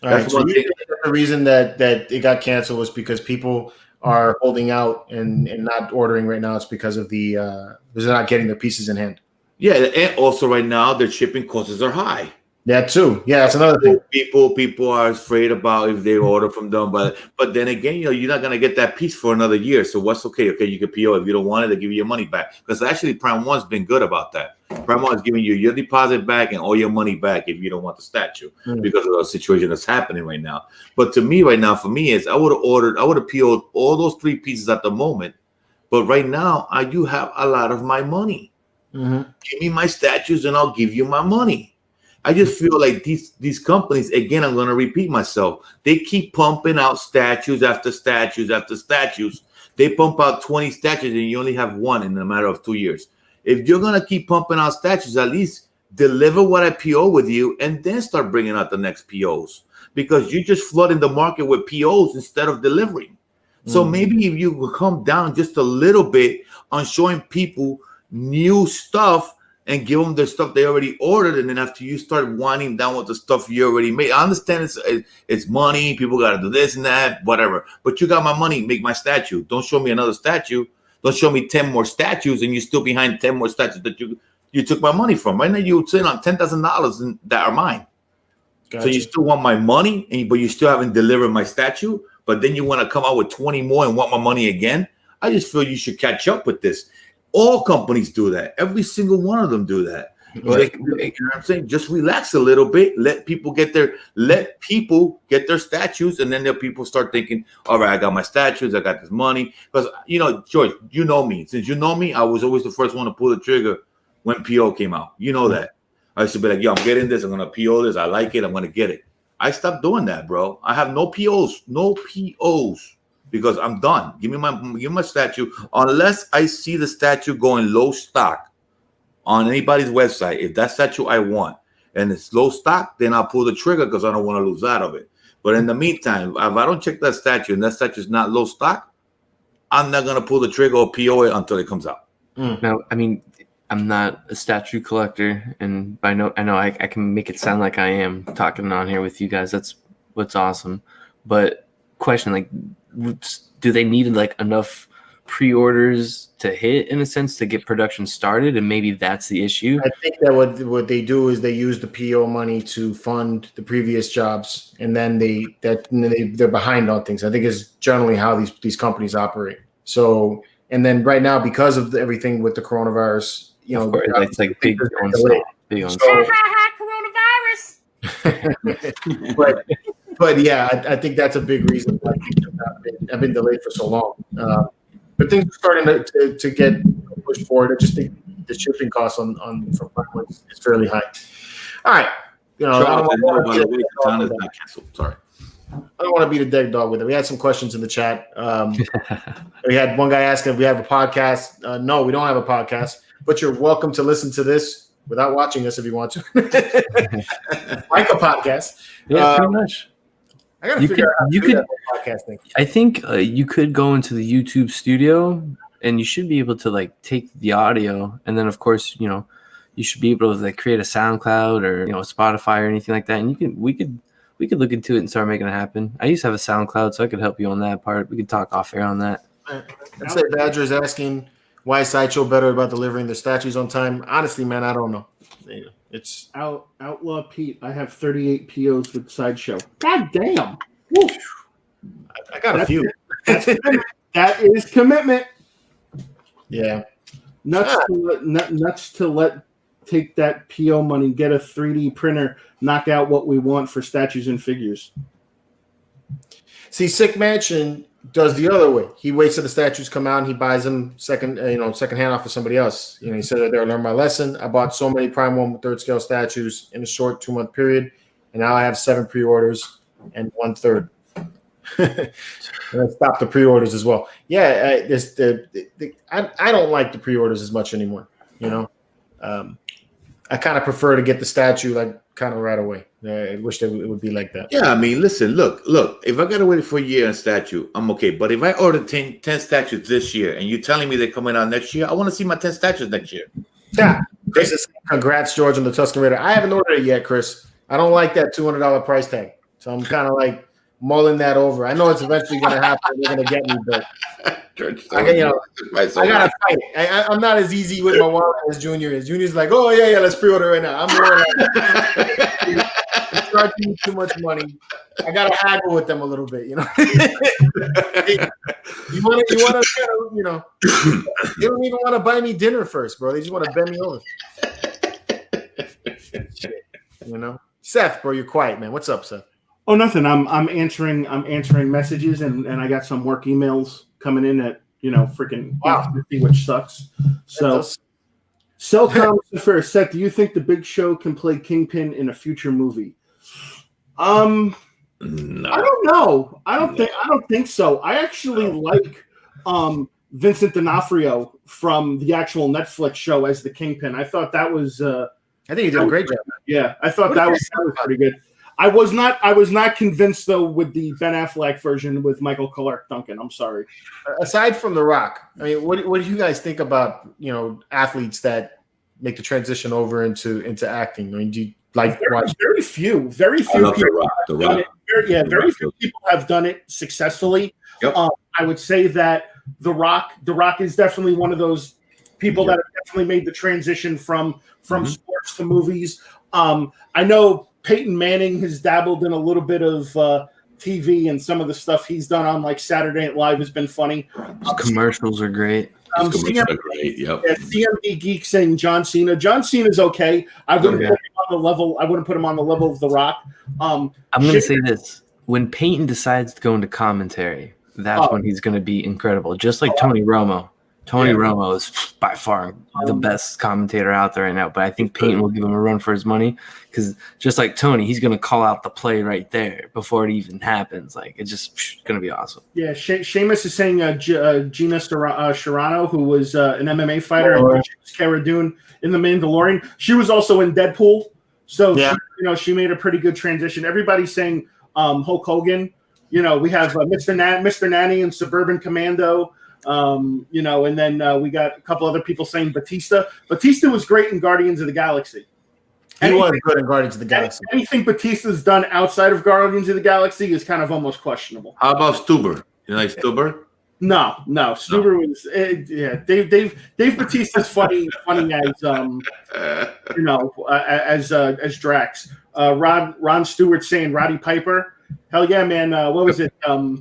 B: That's so the reason that it got canceled was because people are holding out and not ordering right now. It's because of they're not getting their pieces in hand.
A: Yeah, and also right now their shipping costs are high.
B: That too. Yeah, that's another thing.
A: People are afraid about if they order from them, but then again, you're not gonna get that piece for another year. So what's okay? Okay, you can PO if you don't want it, they give you your money back. Because actually, Prime One's been good about that. Prime One's giving you your deposit back and all your money back if you don't want the statue because of the situation that's happening right now. But to me, right now, for me, is I would have PO'd all those 3 pieces at the moment. But right now, I do have a lot of my money. Give me my statues, and I'll give you my money. I just feel like these companies, again, I'm going to repeat myself. They keep pumping out statues after statues after statues. They pump out 20 statues and you only have 1 in a matter of 2 years. If you're going to keep pumping out statues, at least deliver what I PO with you and then start bringing out the next POs, because you're just flooding the market with POs instead of delivering. So maybe if you will come down just a little bit on showing people new stuff and give them the stuff they already ordered, and then after you start winding down with the stuff you already made. I understand it's money, people got to do this and that, whatever. But you got my money, make my statue. Don't show me another statue. Don't show me 10 more statues, and you're still behind 10 more statues that you took my money from. Right now, you're sitting on $10,000 that are mine. Gotcha. So you still want my money, but you still haven't delivered my statue. But then you want to come out with 20 more and want my money again. I just feel you should catch up with this. All companies do that. Every single one of them do that. Like, you know what I'm saying? Just relax a little bit. Let people get their statues, and then the people start thinking, all right, I got my statues, I got this money. Because George, you know me. Since you know me, I was always the first one to pull the trigger when PO came out. You know that. I used to be like, yo, I'm getting this, I'm gonna PO this, I like it, I'm gonna get it. I stopped doing that, bro. I have no POs, because I'm done. Give me my statue. Unless I see the statue going low stock on anybody's website, if that statue I want and it's low stock, then I'll pull the trigger because I don't want to lose out of it. But in the meantime, if I don't check that statue and that statue is not low stock, I'm not gonna pull the trigger or PO it until it comes out.
D: No, I mean, I'm not a statue collector, and I know I can make it sound like I am talking on here with you guys. That's what's awesome. But question, like, do they need like enough pre-orders to hit, in a sense, to get production started? And maybe that's the issue.
B: I think that what they do is they use the PO money to fund the previous jobs, and then they're behind on things. I think it's generally how these companies operate. So, and then right now, because of everything with the coronavirus,
D: it's like big on
B: coronavirus. but yeah, I think that's a big reason why things have been delayed for so long. But things are starting to get pushed forward. I just think the shipping costs on from Funko is fairly high. All right, I don't want to beat a dead dog with it. We had some questions in the chat. We had one guy asking if we have a podcast. No, we don't have a podcast, but you're welcome to listen to this without watching us if you want to. Like a podcast.
D: Yeah, pretty much.
B: I gotta figure out how to do that podcast thing.
D: I think you could go into the YouTube studio, and you should be able to like take the audio, and then of course you should be able to like create a SoundCloud or Spotify or anything like that, and we could look into it and start making it happen. I used to have a SoundCloud, so I could help you on that part. We could talk off air on that.
B: I'd say Badger is asking why is Sideshow better about delivering the statues on time. Honestly, man, I don't know. It's
C: Outlaw Pete. I have 38 POs with Sideshow. God damn! Woo.
B: I got a few.
C: That is commitment.
B: Yeah.
C: Nuts to let take that PO money, get a 3D printer, knock out what we want for statues and figures.
B: See, Sick Mansion does the other way. He waits till the statues come out and he buys them second hand off of somebody else. He said that they'll learn my lesson. I bought so many Prime 1 third scale statues in a short 2-month period, and now I have 7 pre-orders and 1/3. And I stopped the pre-orders as well. Yeah, I don't like the pre-orders as much anymore. I kind of prefer to get the statue like kind of right away. I wish that it would be like that.
A: Yeah, I mean, listen, look. If I gotta wait for a year on a statue, I'm okay. But if I order 10 statues this year, and you're telling me they're coming out next year, I want to see my 10 statues next year.
B: Yeah, Chris is saying, congrats, George, on the Tuscan Raider. I haven't ordered it yet, Chris. I don't like that $200 price tag, so I'm kind of like mulling that over. I know it's eventually going to happen. They're going to get me, but I gotta fight it. I'm not as easy with my wallet as Junior is. Junior's like, oh yeah, let's pre-order right now. I'm more like, it's charging me too much money. I gotta haggle with them a little bit, you know. you want to, you know. They don't even want to buy me dinner first, bro. They just want to bend me over. Shit, you know, Seth, bro, you're quiet, man. What's up, Seth?
C: Oh, nothing. I'm answering messages, and I got some work emails coming in at freaking 8:50, which sucks. So, Cellcom first. Seth, do you think the Big Show can play Kingpin in a future movie? No. I don't know. I don't think so. I actually like Vincent D'Onofrio from the actual Netflix show as the Kingpin. I thought that was.
B: I think he did a great job.
C: Yeah, I thought that was pretty good. I was not convinced though with the Ben Affleck version with Michael Clark Duncan. I'm sorry.
B: Aside from The Rock, I mean, what do you guys think about athletes that make the transition over into acting? I mean, do you like watch?
C: Very few people.
A: The Rock.
C: Very few people have done it successfully.
A: Yep.
C: I would say that The Rock is definitely one of those people that have definitely made the transition from sports to movies. I know Peyton Manning has dabbled in a little bit of TV, and some of the stuff he's done on like Saturday Night Live has been funny.
D: His commercials are great.
A: Commercials are great. Yep.
C: CMD Geek saying John Cena. John Cena's okay. I wouldn't put him on the level. I wouldn't put him on the level of The Rock.
D: I'm going to say this: when Peyton decides to go into commentary, that's when he's going to be incredible. Just like Tony Romo. Tony Romo is by far the best commentator out there right now, but I think Peyton will give him a run for his money because just like Tony, he's going to call out the play right there before it even happens. Like, it's just going to be awesome.
C: Yeah, Seamus is saying Gina Carano, who was an MMA fighter, and Cara Dune in The Mandalorian. She was also in Deadpool, so she made a pretty good transition. Everybody's saying Hulk Hogan. We have Mr. Nanny and Suburban Commando. And then we got a couple other people saying Batista. Batista was great in Guardians of the Galaxy.
B: He was good in Guardians of the Galaxy.
C: Anything Batista's done outside of Guardians of the Galaxy is kind of almost questionable.
A: How about Stuber? You like Stuber?
C: No. Stuber was Dave Batista's funny as Drax. Ron Stewart saying Roddy Piper. Hell yeah, man. What was it?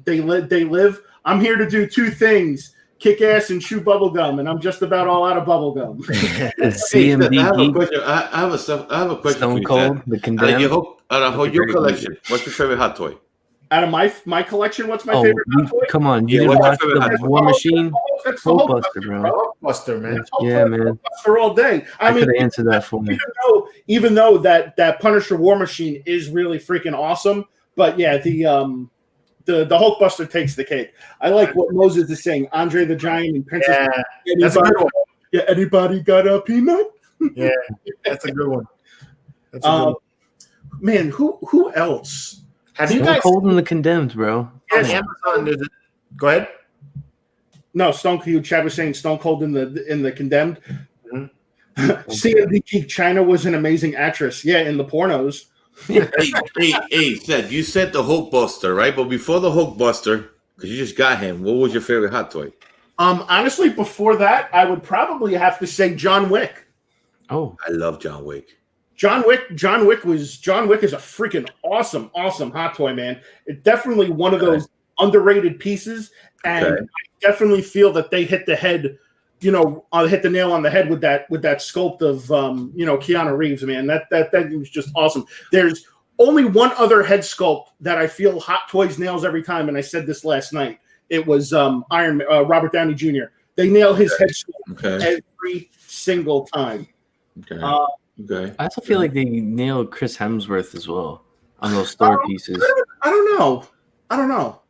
C: They live. I'm here to do two things: kick ass and chew bubble gum, and I'm just about all out of bubble gum.
D: CMD.
A: I have a question.
D: Stone Cold, the Condemned.
A: Out of your collection, what's your favorite hot toy?
C: Out of my collection, what's my favorite hot toy?
D: Come on, you didn't watch the War Machine?
C: That's the
D: Hulkbuster, bro.
B: Hulkbuster, man.
D: Yeah, man.
C: Hulkbuster all day. I mean,
D: could answer that for me.
C: Even though that Punisher War Machine is really freaking awesome, but yeah, the Hulkbuster takes the cake. I like what Moses is saying. Andre the Giant and Princess.
B: Yeah, that's a good one.
C: Yeah, anybody got a peanut?
B: Yeah, that's a good one. That's a good one.
C: Man, who else?
B: Have you
D: Stone
B: guys
D: Cold and the Condemned, bro?
B: on Amazon? Go ahead.
C: No, Chad was saying Stone Cold in the Condemned.
B: Mm-hmm.
C: CMD Geek China was an amazing actress. Yeah, in the pornos.
A: hey, Seth, you said the Hulkbuster, right? But before the Hulkbuster, because you just got him, what was your favorite hot toy?
C: Honestly, before that, I would probably have to say John Wick.
D: Oh,
A: I love John Wick.
C: John Wick is a freaking awesome hot toy, man. It's definitely one of those underrated pieces, and I definitely feel that they hit the head. Hit the nail on the head with that sculpt of Keanu Reeves, man. That was just awesome. There's only one other head sculpt that I feel Hot Toys nails every time, and I said this last night. It was Robert Downey Jr. They nail his head sculpt every single time.
A: Okay.
D: I also feel like they nailed Chris Hemsworth as well on those Thor pieces.
C: I don't know.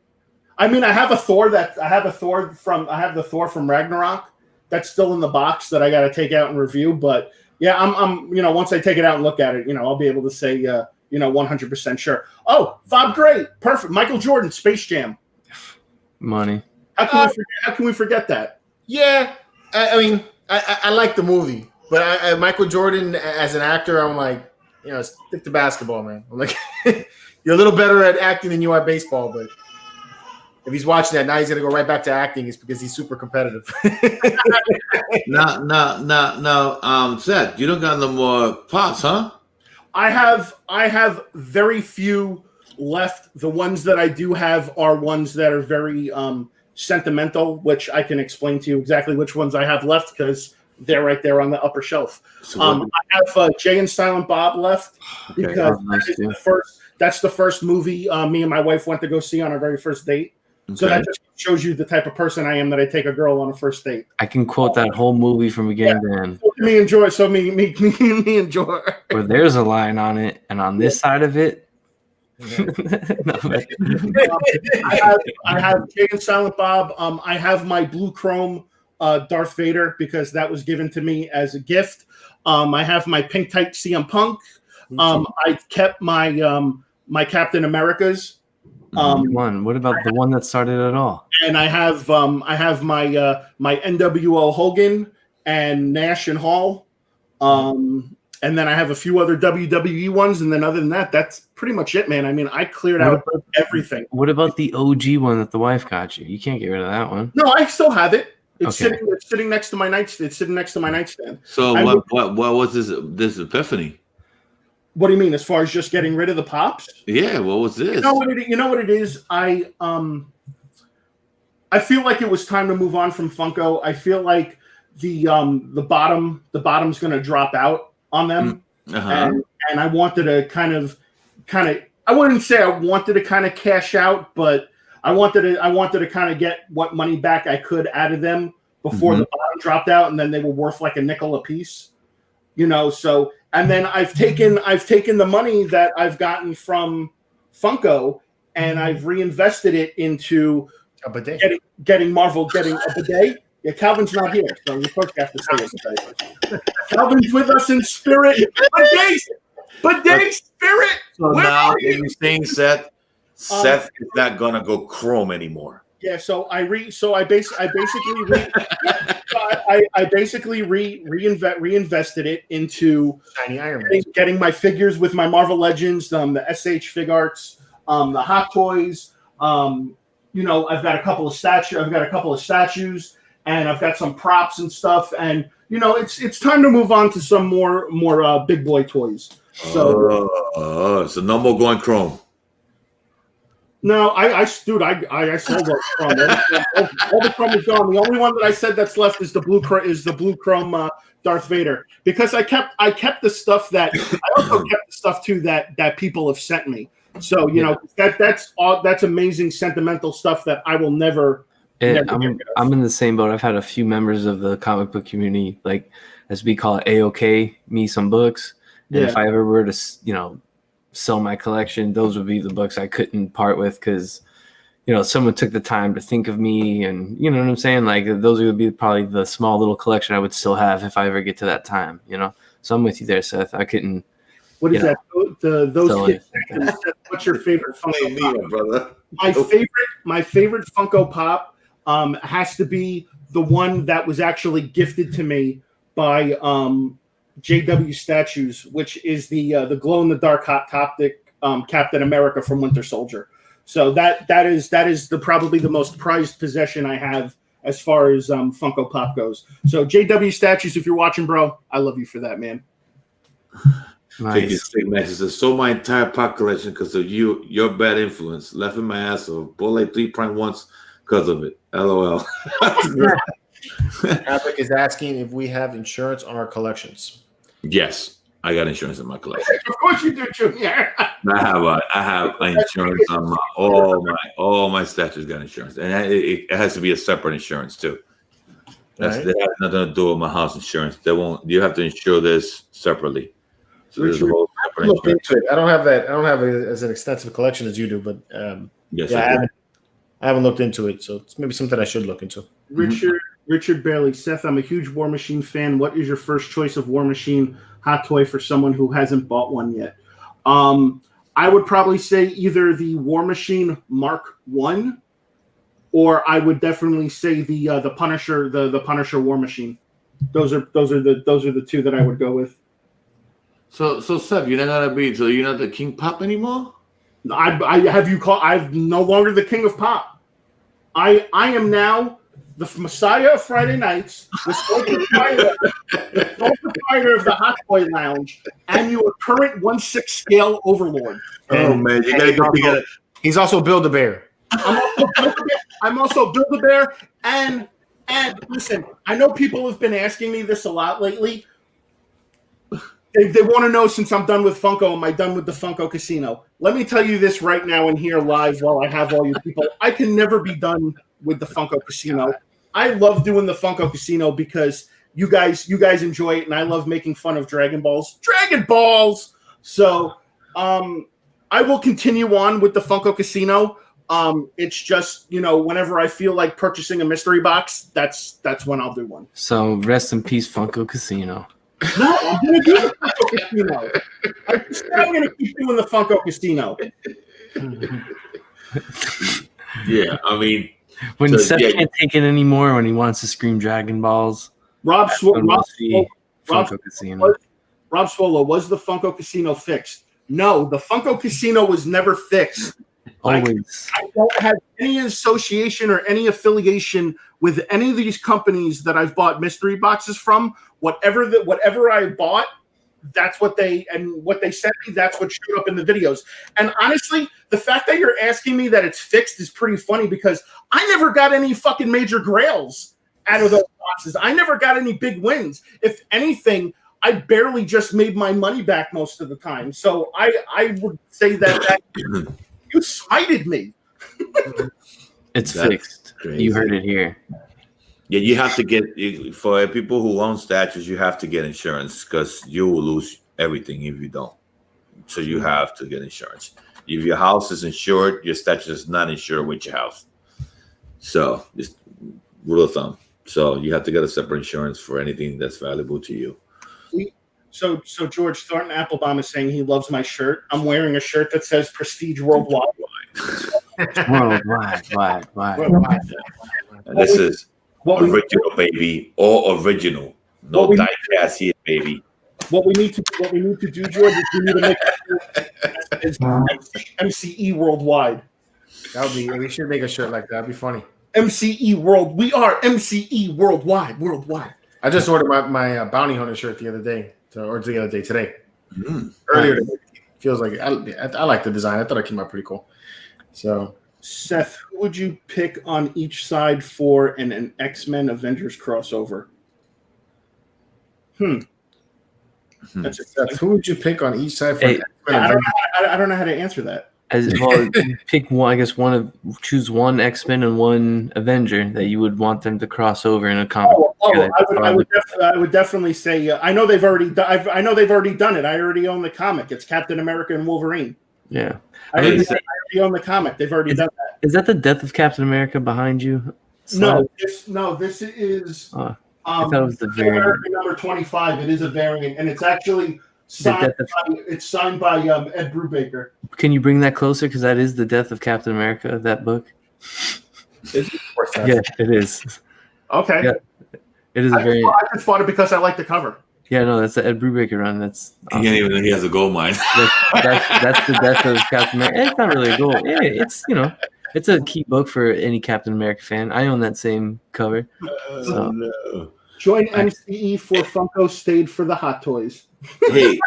C: I mean, I have the Thor from Ragnarok. That's still in the box that I got to take out and review. But yeah, I'm once I take it out and look at it, I'll be able to say, 100% sure. Oh, Bob Gray. Perfect. Michael Jordan, Space Jam.
D: Money.
C: How can we forget that?
B: Yeah. I mean, I like the movie, but Michael Jordan as an actor, I'm like, stick to basketball, man. I'm like, you're a little better at acting than you are at baseball, but if he's watching that, now he's gonna go right back to acting. It's because he's super competitive.
A: No. Seth, you don't got no more pops, huh?
C: I have very few left. The ones that I do have are ones that are very sentimental, which I can explain to you exactly which ones I have left because they're right there on the upper shelf. I have Jay and Silent Bob left because that's the first movie me and my wife went to go see on our very first date. Okay. So that just shows you the type of person I am, that I take a girl on a first date.
D: I can quote that whole movie from beginning to end.
C: Me enjoy. Me enjoy.
D: Where there's a line on it, and on this side of it,
C: I have Jay and Silent Bob. I have my blue chrome Darth Vader because that was given to me as a gift. I have my pink tight CM Punk. I kept my my Captain Americas.
D: What about the one that started it all?
C: And I have my my NWO Hogan and Nash and Hall. And then I have a few other WWE ones, and then other than that, that's pretty much it, man. I mean, I cleared out everything.
D: What about the OG one that the wife got you? You can't get rid of that one.
C: No, I still have it. It's sitting next to my nightstand. It's sitting next to my nightstand.
A: So what was this epiphany?
C: What do you mean, as far as just getting rid of the pops? Yeah,
A: what was this?
C: You know what it is? I feel like it was time to move on from Funko. I feel like the bottom's going to drop out on them, and I wanted to kind of. I wouldn't say I wanted to kind of cash out, but I wanted to kind of get what money back I could out of them before the bottom dropped out, and then they were worth like a nickel a piece, So, and then I've taken the money that I've gotten from Funko and I've reinvested it into
B: a bidet.
C: Getting a bidet. Yeah, Calvin's not here, so you first have to say it. Calvin's with us in spirit. Bidet spirit.
A: So now you're saying Seth is not gonna go chrome anymore.
C: Yeah, so I basically reinvested it into
B: shiny Iron Man.
C: Getting my figures with my Marvel Legends, the SH Fig Arts, the Hot Toys. I've got a couple of statues, and I've got some props and stuff. And it's time to move on to some more big boy toys. So,
A: so no more going chrome.
C: No, I sold all the chrome. All the chrome is gone. The only one that I said that's left is the blue chrome Darth Vader, because I kept the stuff that I also kept the stuff too that people have sent me. So that's amazing sentimental stuff that I will never.
D: I'm in the same boat. I've had a few members of the comic book community, like as we call it, AOK me some books, and if I ever were to sell my collection, those would be the books I couldn't part with, because someone took the time to think of me, and you know what I'm saying, like those would be probably the small little collection I would still have if I ever get to that time. So I'm with you there, Seth. I couldn't.
C: What is that? Those kids. What's your favorite Funko Pop, brother? My favorite Funko Pop has to be the one that was actually gifted to me by JW Statues, which is the glow in the dark hot topic Captain America from Winter Soldier. So that is probably the most prized possession I have as far as Funko Pop goes. So JW Statues, if you're watching, bro, I love you for that, man.
A: Nice. So my entire pop collection because of your bad influence left in my asshole. Bought like 3 prime once because of it. LOL.
B: Patrick is asking if we have insurance on our collections.
A: Yes, I got insurance in my collection.
C: Of course you do, Junior.
A: I have insurance on all my statues got insurance, and it has to be a separate insurance too. That has nothing to do with my house insurance. You have to insure this separately. So there's a whole separate
B: look into it. I don't have as an extensive collection as you do, but I haven't looked into it, so it's maybe something I should look into.
C: Richard Bailey, Seth, I'm a huge War Machine fan. What is your first choice of War Machine hot toy for someone who hasn't bought one yet? I would probably say either the War Machine Mark I, or I would definitely say the Punisher, the Punisher War Machine. Those are the two that I would go with.
A: So Seth, you're not gonna be. So you're not the King Pop anymore.
C: I have you call. I'm no longer the king of pop. I am now the Messiah of Friday nights, the sole proprietor of the Hot Boy Lounge, and your current 1/6 scale overlord.
A: Oh man, you gotta go together.
B: He's also Build-A-Bear.
C: I'm also Build-A-Bear, and listen, I know people have been asking me this a lot lately. They want to know, since I'm done with Funko, am I done with the Funko Casino? Let me tell you this right now and here live while I have all you people. I can never be done with the Funko Casino. I love doing the Funko Casino because you guys enjoy it, and I love making fun of Dragon Balls. Dragon Balls! So I will continue on with the Funko Casino. It's just, whenever I feel like purchasing a mystery box, that's when I'll do one.
D: So rest in peace, Funko Casino.
C: No, I'm going to do the Funko Casino. I'm going to keep doing the Funko Casino.
A: Yeah, I mean,
D: when Seth can't take it anymore, when he wants to scream Dragon Balls,
C: Rob Swallow, was the Funko Casino fixed? No, the Funko Casino was never fixed.
D: Always.
C: I don't have any association or any affiliation with any of these companies that I've bought mystery boxes from. Whatever I bought, that's what they sent me. That's what showed up in the videos. And honestly, the fact that you're asking me that it's fixed is pretty funny because I never got any fucking major grails out of those boxes. I never got any big wins. If anything, I barely just made my money back most of the time. So I would say that you smited me.
D: It's fixed. Crazy. You heard it here.
A: Yeah, you have to get, for people who own statues, you have to get insurance because you will lose everything if you don't. So you have to get insurance. If your house is insured, your statue is not insured with your house. So just rule of thumb. So you have to get a separate insurance for anything that's valuable to you.
C: So George Thornton Applebaum is saying he loves my shirt. I'm wearing a shirt that says Prestige Worldwide.
D: Worldwide.
A: And this is original, baby. All original. No die cast here, baby.
C: What we need to do, George, is we need to make it MCE Worldwide.
B: We should make a shirt like that. That'd be funny.
C: MCE World. We are MCE Worldwide.
B: I just ordered my bounty hunter shirt the other day. Today. Earlier today. Feels like I like the design. I thought it came out pretty cool. So,
C: Seth, who would you pick on each side for an X-Men Avengers crossover?
B: That's it. Seth, who would you pick on each side for
C: I don't know how to answer that.
D: As well, pick one. I guess choose one X-Men and one Avenger that you would want them to cross over in a comic.
C: I would definitely say I know they've already done it. I already own the comic. It's Captain America and Wolverine.
D: Yeah,
C: I already own the comic. They've already done that.
D: Is that the death of Captain America behind you?
C: No, this is.
D: I thought it was the variant.
C: America number 25. It is a variant, and it's actually signed by Ed Brubaker.
D: Can you bring that closer? Because that is the death of Captain America. That book. Yeah, it is.
C: Okay.
D: Yeah, it is a variant.
C: I just bought it because I like the cover.
D: Yeah, no, that's the Ed Brubaker run. That's awesome.
A: He has a gold mine.
D: That's the death of Captain America. It's not really a gold. Yeah, it's a key book for any Captain America fan. I own that same cover.
A: No.
C: Join MCE for Funko stayed for the hot toys.
A: Hey,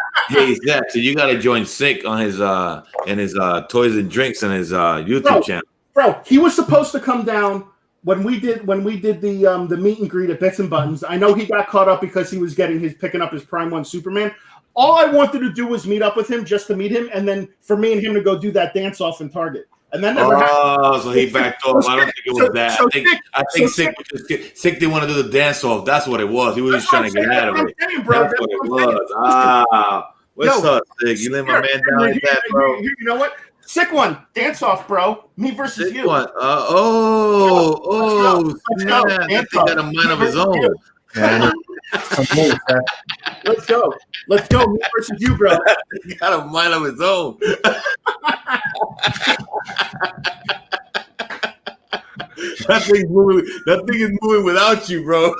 A: Zach, so you got to join Sick on his toys and drinks on his YouTube channel.
C: Bro, he was supposed to come down when we did the meet and greet at Bits and Buttons. I know he got caught up because he was picking up his Prime 1 Superman. All I wanted to do was meet up with him just to meet him, and then for me and him to go do that dance off in Target. And then
A: so he backed off. I don't think it was that. I think Sick didn't want to do the dance off. That's what it was. He was just trying to get out of it. That's what it was. What's up, Sick? You let my man down like that, bro.
C: You know what? Sick one. Dance off, bro. Me versus
A: Sick
C: you.
A: One. Snap. He got a mind of his own.
C: Let's go. Me versus you, bro.
A: He got a mind of his own. That thing is moving without you, bro.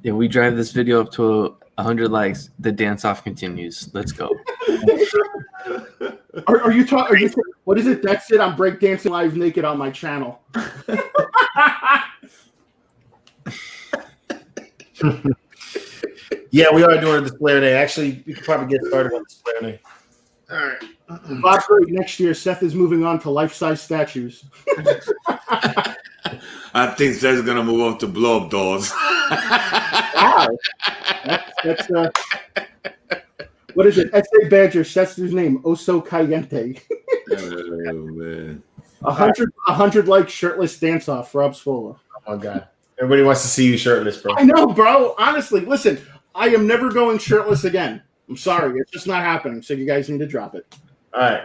D: Yeah, we drive this video up to 100 likes. The dance off continues. Let's go.
C: Are you talking? What is it? That's it. I'm breakdancing live naked on my channel.
B: Yeah, we are doing a display today. Actually, we could probably get started on display today. All right.
C: Bob, next year, Seth is moving on to life-size statues.
A: I think Seth's gonna move up to blow-up dolls.
C: Wow. That's what is it? S.A. Badger, Seth's his name. Oso Caliente.
A: Oh, man.
C: 100 like shirtless dance-off, Rob Swola.
B: Oh, my God. Everybody wants to see you shirtless, bro.
C: I know, bro. Honestly, listen, I am never going shirtless again. I'm sorry. It's just not happening. So you guys need to drop it.
B: All right.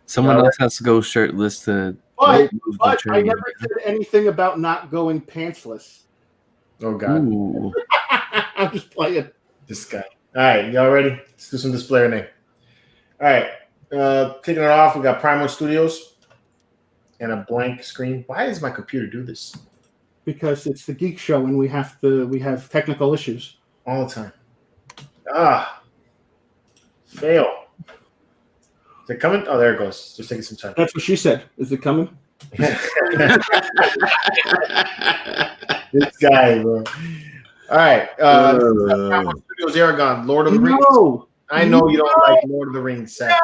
D: Someone else has to go shirtless to
C: But
D: move the
C: I
D: train.
C: never said anything about not going pantsless.
B: Oh, God.
D: Ooh.
C: I'm just playing.
B: This guy. All right. Y'all ready? Let's do some display name. All right. Kicking it off, we got Primal Studios and a blank screen. Why does my computer do this?
C: Because it's the Geek Show and we have technical issues.
B: All the time. Fail. Is it coming? Oh, there it goes. Just taking some time.
C: That's what she said. Is it coming?
B: This guy, bro. All right. Studios Aragon, Lord of the Rings.
C: No.
B: I know you don't like Lord of the Rings, Seth.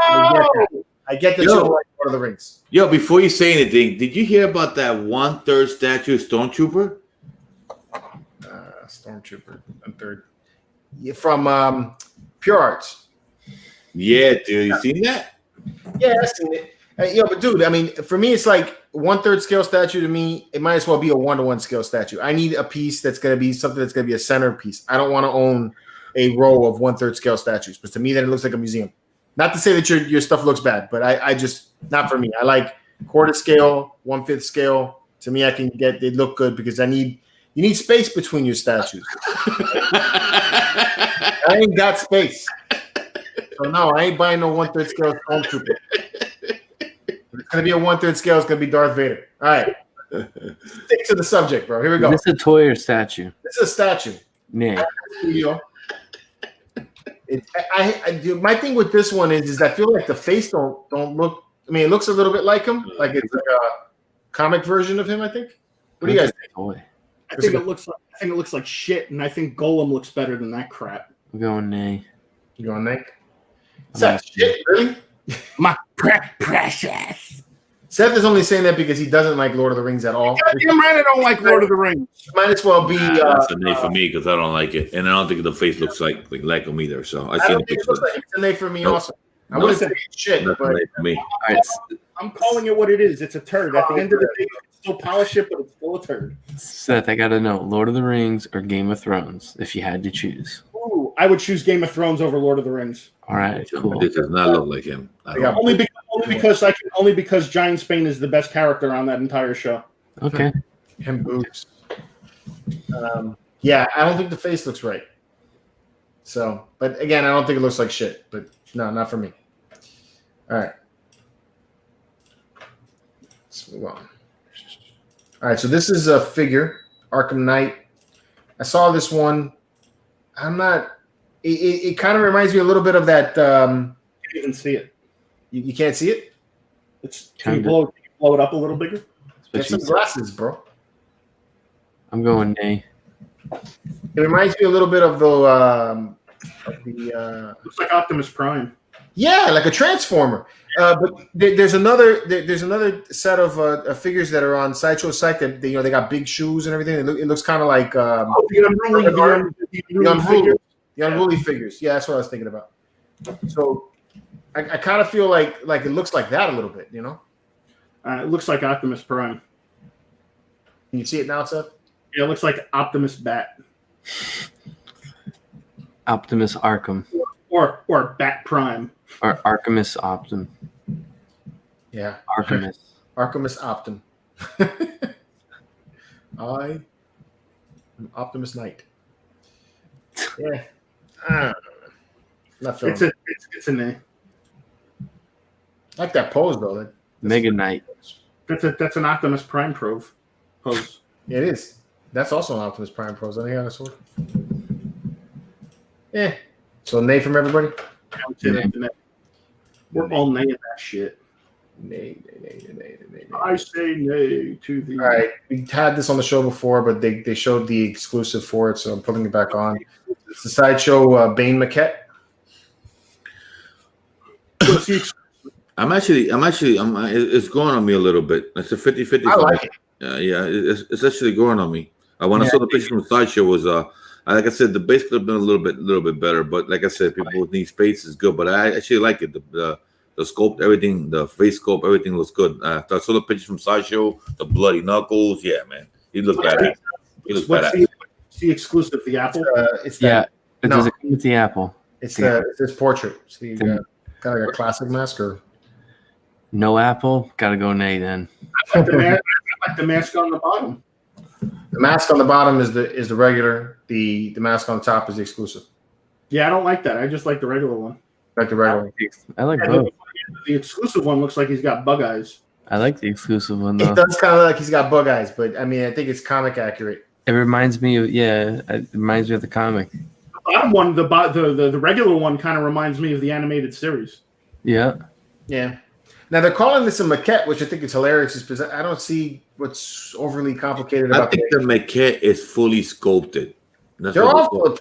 B: I get that you don't like Lord of the Rings.
A: Yo, before you say anything, did you hear about that 1/3 statue of Stormtrooper?
B: Stormtrooper, 1/3. From Pure Arts.
A: Yeah, dude. You seen that?
B: Yeah, I've seen it. But dude, I mean, for me, it's like 1/3 scale statue. To me, it might as well be a 1-to-1 scale statue. I need a piece that's going to be something that's going to be a centerpiece. I don't want to own a row of 1/3 scale statues, but to me, then it looks like a museum. Not to say that your stuff looks bad, but I just, not for me. I like 1/4 scale, 1/5 scale. To me, they look good because you need space between your statues. I ain't got space. So no, I ain't buying no 1/3 scale Stormtrooper. If it's gonna be a 1/3 scale, it's gonna be Darth Vader. All right. Stick to the subject, bro. Here we go.
D: Is this a toy or statue?
B: This is a statue.
D: Nay.
B: My thing with this one is I feel like the face don't look. I mean, it looks a little bit like him, like it's like a comic version of him. I think. What do you guys think?
D: Toy.
C: I think it looks like shit, and I think Golem looks better than that crap.
D: I'm going nay.
B: You going Nick? Seth, shit, really?
C: My precious.
B: Seth is only saying that because he doesn't like Lord of the Rings at all.
C: Goddamn right, I don't like Lord of the Rings.
B: Might as well be.
A: That's a nay for me because I don't like it, and I don't think the face looks like him either. So
B: I don't think it looks like it's a nay for me. Also, I wouldn't say it's shit,
A: That's
B: but
A: a nay for me.
D: All right,
C: I'm calling it what it is. It's a turd. At the end of the day, you can still polish it, but it's still a turd.
D: Seth, I gotta know: Lord of the Rings or Game of Thrones, if you had to choose.
C: Ooh, I would choose Game of Thrones over Lord of the Rings.
D: All right, cool.
A: This does not look like him.
C: Only because Giant Spain is the best character on that entire show.
D: Okay.
B: him boobs. Yeah, I don't think the face looks right. So, but again, I don't think it looks like shit. But no, not for me. All right. Let's move on. All right, so this is a figure, Arkham Knight. I saw this one. I'm not. It kind of reminds me a little bit of that.
C: You can't even see it.
B: You can't see it?
C: Can you blow it up a little bigger?
B: Get some glasses, bro.
D: I'm going nay.
B: It reminds me a little bit of the
C: looks like Optimus Prime.
B: Yeah, like a Transformer. But there's another set of figures that are on Sideshow's site that they got big shoes and everything. It looks kind of like
C: the
B: unruly figures. Yeah, that's what I was thinking about. So I kind of feel like it looks like that a little bit, you know.
C: It looks like Optimus Prime.
B: Can you see it now, Seth?
C: Yeah, it looks like Optimus Bat.
D: Optimus Arkham.
C: Or Bat Prime.
D: Or Archimus Optim.
B: Yeah.
D: Archimus.
B: Archimus Optim. I am Optimus Knight. Yeah. I don't know. Not feeling it.
C: It's an A.
B: I like that pose though.
D: Mega Knight.
C: That's an Optimus Prime pose. Yeah,
B: it is. That's also an Optimus Prime pose. I think on a sword. Yeah. So nay from everybody.
C: I would say that's the nay. We're all naying that shit.
B: Nay.
C: I say nay to the.
B: All right, we had this on the show before, but they showed the exclusive for it, so I'm putting it back on. It's the Sideshow Bane maquette.
A: It's growing on me a little bit. It's a 50-50.
B: I like it.
A: Yeah, it's actually growing on me. When I saw the picture from the Sideshow was like I said, the base could have been a little bit better, but like I said, people need space is good. But I actually like it. The sculpt, everything, the face sculpt, everything looks good. I saw the picture from Sideshow, the bloody knuckles. Yeah, man, he looks badass.
C: What's the exclusive? The Apple.
B: It's that.
D: It does it come with the Apple?
B: It's this portrait. See, kind of like a classic mask or
D: no Apple. Gotta go nay then.
C: I like the mask on the bottom.
B: The mask on the bottom is the regular. The mask on the top is the exclusive.
C: Yeah, I don't like that. I just like the regular one.
B: Like the regular one.
D: I like both.
C: The exclusive one looks like he's got bug eyes.
D: I like the exclusive one though.
B: It does kind of look like he's got bug eyes, but I mean, I think it's comic accurate.
D: It reminds me of it reminds me of the comic.
C: The bottom one, the regular one, kind of reminds me of the animated series.
D: Yeah.
B: Yeah. Now they're calling this a maquette, which I think is hilarious, because I don't see what's overly complicated about it.
A: I think the maquette is fully sculpted.
B: They're all a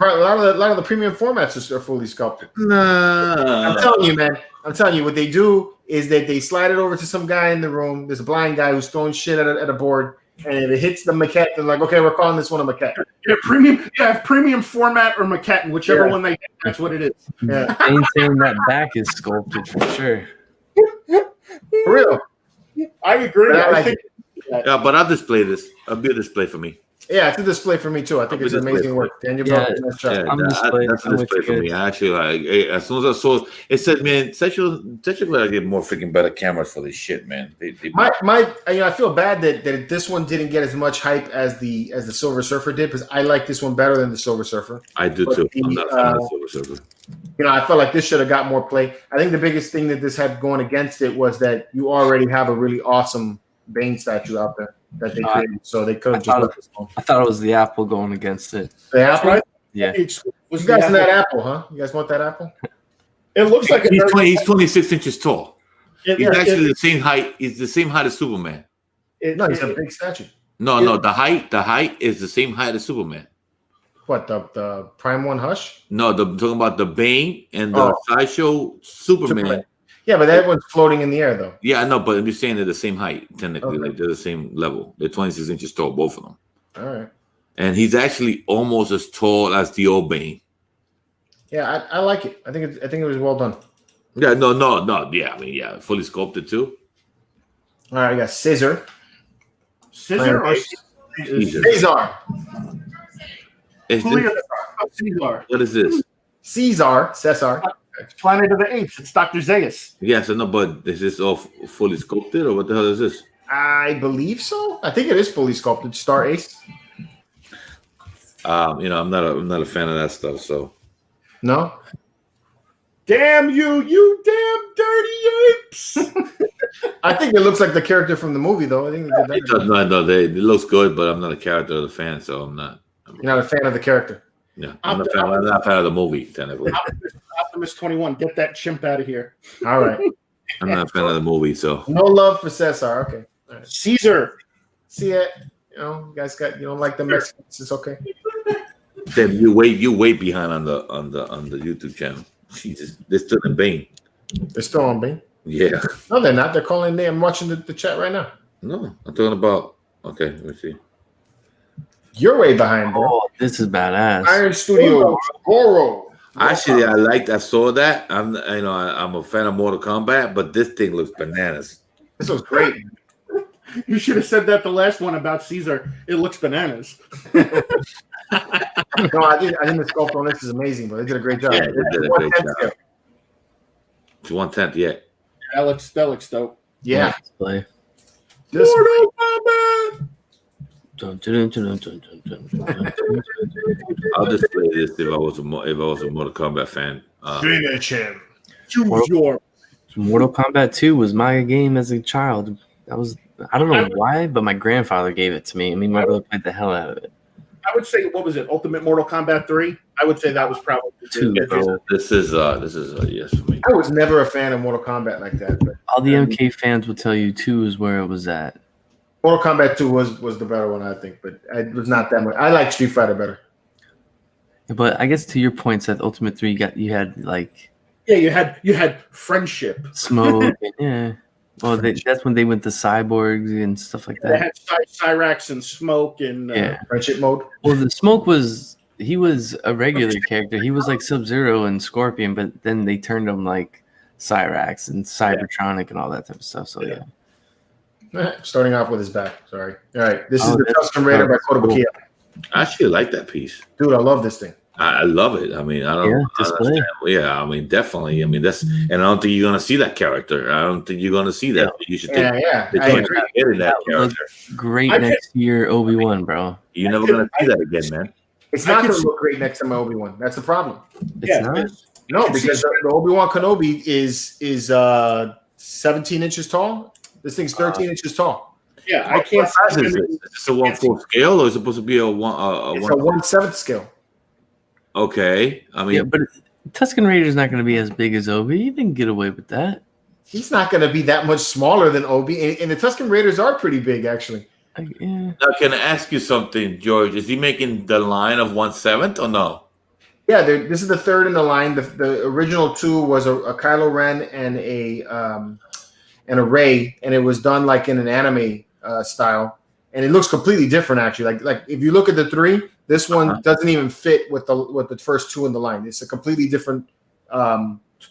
B: lot of the premium formats are fully sculpted.
A: Nah.
B: I'm telling you, man. I'm telling you, what they do is that they slide it over to some guy in the room. There's a blind guy who's throwing shit at a board, and if it hits the maquette, they're like, okay, we're calling this one a maquette.
C: Premium format or maquette, and whichever one they get, that's what it is.
B: Yeah.
D: Ain't saying that back is sculpted for sure.
B: For real.
C: I agree. I think.
A: Yeah, but I'll display this. It'll be a display for me.
B: Yeah, it's a display for me too. I think it's amazing work. Daniel, nice job.
A: That's a display for me. I actually like. As soon as I saw it, said, "Man, technically, I get more freaking better cameras for this shit, man."
B: I feel bad that this one didn't get as much hype as the Silver Surfer did, because I like this one better than the Silver Surfer.
A: I do too. I'm not a fan of the Silver Surfer.
B: I felt like this should have got more play. I think the biggest thing that this had going against it was that you already have a really awesome Bane statue out there that they created, so they could have just let this go.
D: I thought it was the Apple going against it.
B: The Apple? Right?
D: Yeah.
B: You guys in that Apple, huh? You guys want that Apple?
C: It looks like
A: he's 26 inches tall. He's actually the same height. He's the same height as Superman.
B: No, he's a big statue.
A: No. The height is the same height as Superman.
B: What, the Prime One Hush?
A: No, I'm talking about the Bane and the Sideshow Superman.
B: Yeah, but that one's floating in the air, though.
A: Yeah, I know, but I'm just saying they're the same height, technically. Okay. Like, they're the same level. They're 26 inches tall, both of them.
B: All right.
A: And he's actually almost as tall as the old Bane.
B: Yeah, I like it. I think it was well done.
A: Yeah, no. Yeah, I mean, yeah, fully sculpted, too.
B: All right, I got Scissor.
C: Scissor or
B: Caesar?
C: Caesar.
A: What is this?
B: Cesar.
C: Planet of the Apes. It's Dr. Zaius.
A: Yes, I know, but is this all fully sculpted, or what the hell is this?
B: I believe so. I think it is fully sculpted. Star Ace.
A: I'm not a fan of that stuff. So.
B: No.
C: Damn you damn dirty apes!
B: I think it looks like the character from the movie, though. I think
A: it looks good, but I'm not a character of the fan, so I'm not.
B: You're not a fan of the character.
A: Yeah, I'm not a fan of the movie, technically.
C: Optimus 21, get that chimp out of here.
B: All right.
A: I'm not a fan of the movie, so.
B: No love for Cesar. Okay.
C: All right. Caesar.
B: See it? You guys don't like the Mexicans. It's okay.
A: Then you wait behind on the YouTube channel. Jesus, they're still in Bane.
B: They're still on Bane?
A: Yeah.
B: No, they're not. They're calling there. I'm watching the chat right now.
A: No, I'm talking about. Okay, let me see.
B: You're way behind, bro.
D: Oh, this is badass.
B: Iron Studio, Goro.
A: Actually, I saw that. I'm a fan of Mortal Kombat, but this thing looks bananas.
B: This looks great.
C: You should have said that the last one about Caesar. It looks bananas.
B: No, I think the sculpt on this is amazing, but they did a great job.
A: Yeah, they did a great job. It's 1/10 yet.
C: That looks dope.
B: Yeah.
D: Play.
C: Mortal Kombat.
A: I'll display this if I was a Mortal Kombat fan.
B: Finish him.
D: Mortal Kombat 2 was my game as a child. I don't know why, but my grandfather gave it to me. I mean, my brother played the hell out of it.
C: I would say, what was it? Ultimate Mortal Kombat 3. I would say that was probably
D: 2.
A: This is a yes for me.
B: I was never a fan of Mortal Kombat like that. But
D: All the MK fans will tell you 2 is where it was at.
B: Mortal Kombat 2 was the better one, I think, but it was not that much. I like Street Fighter better.
D: But I guess to your point, Seth, Ultimate 3, you had like
C: you had friendship,
D: smoke, yeah. Well, that's when they went to cyborgs and stuff like that.
C: They had Cyrax and Smoke and
B: friendship mode.
D: Well, the Smoke was a regular character. He was like Sub-Zero and Scorpion, but then they turned him like Cyrax and Cybertronic and all that type of stuff. So
B: Starting off with his back. Sorry. All right. This is the Custom Raider by Kotobukiya.
A: I actually like that piece.
B: Dude, I love this thing.
A: I love it. I mean, I don't understand. Yeah, I mean, definitely. I mean, and I don't think you're gonna see that character. I don't think you're gonna see that. You should think getting that character.
D: Great next year, Obi-Wan, bro.
A: You're never gonna see that again, man.
B: It's not gonna look great next to my Obi-Wan. That's the problem.
D: It's not.
B: No, because the Obi-Wan Kenobi is 17 inches tall. This thing's 13 inches tall.
C: Yeah, I can't.
A: What size is it? Is this a 1/4 scale, or is it supposed to be a
B: 1/7 scale?
A: Okay, I mean,
D: but Tusken Raider is not going to be as big as Obi. You can get away with that.
B: He's not going to be that much smaller than Obi, and the Tusken Raiders are pretty big, actually.
A: Now, can I ask you something, George? Is he making the line of 1/7 or no?
B: Yeah, this is the third in the line. The original 2 was a Kylo Ren and a Rey, and it was done like in an anime style, and it looks completely different actually. Like if you look at the 3, this one doesn't even fit with the first 2 in the line. It's a completely different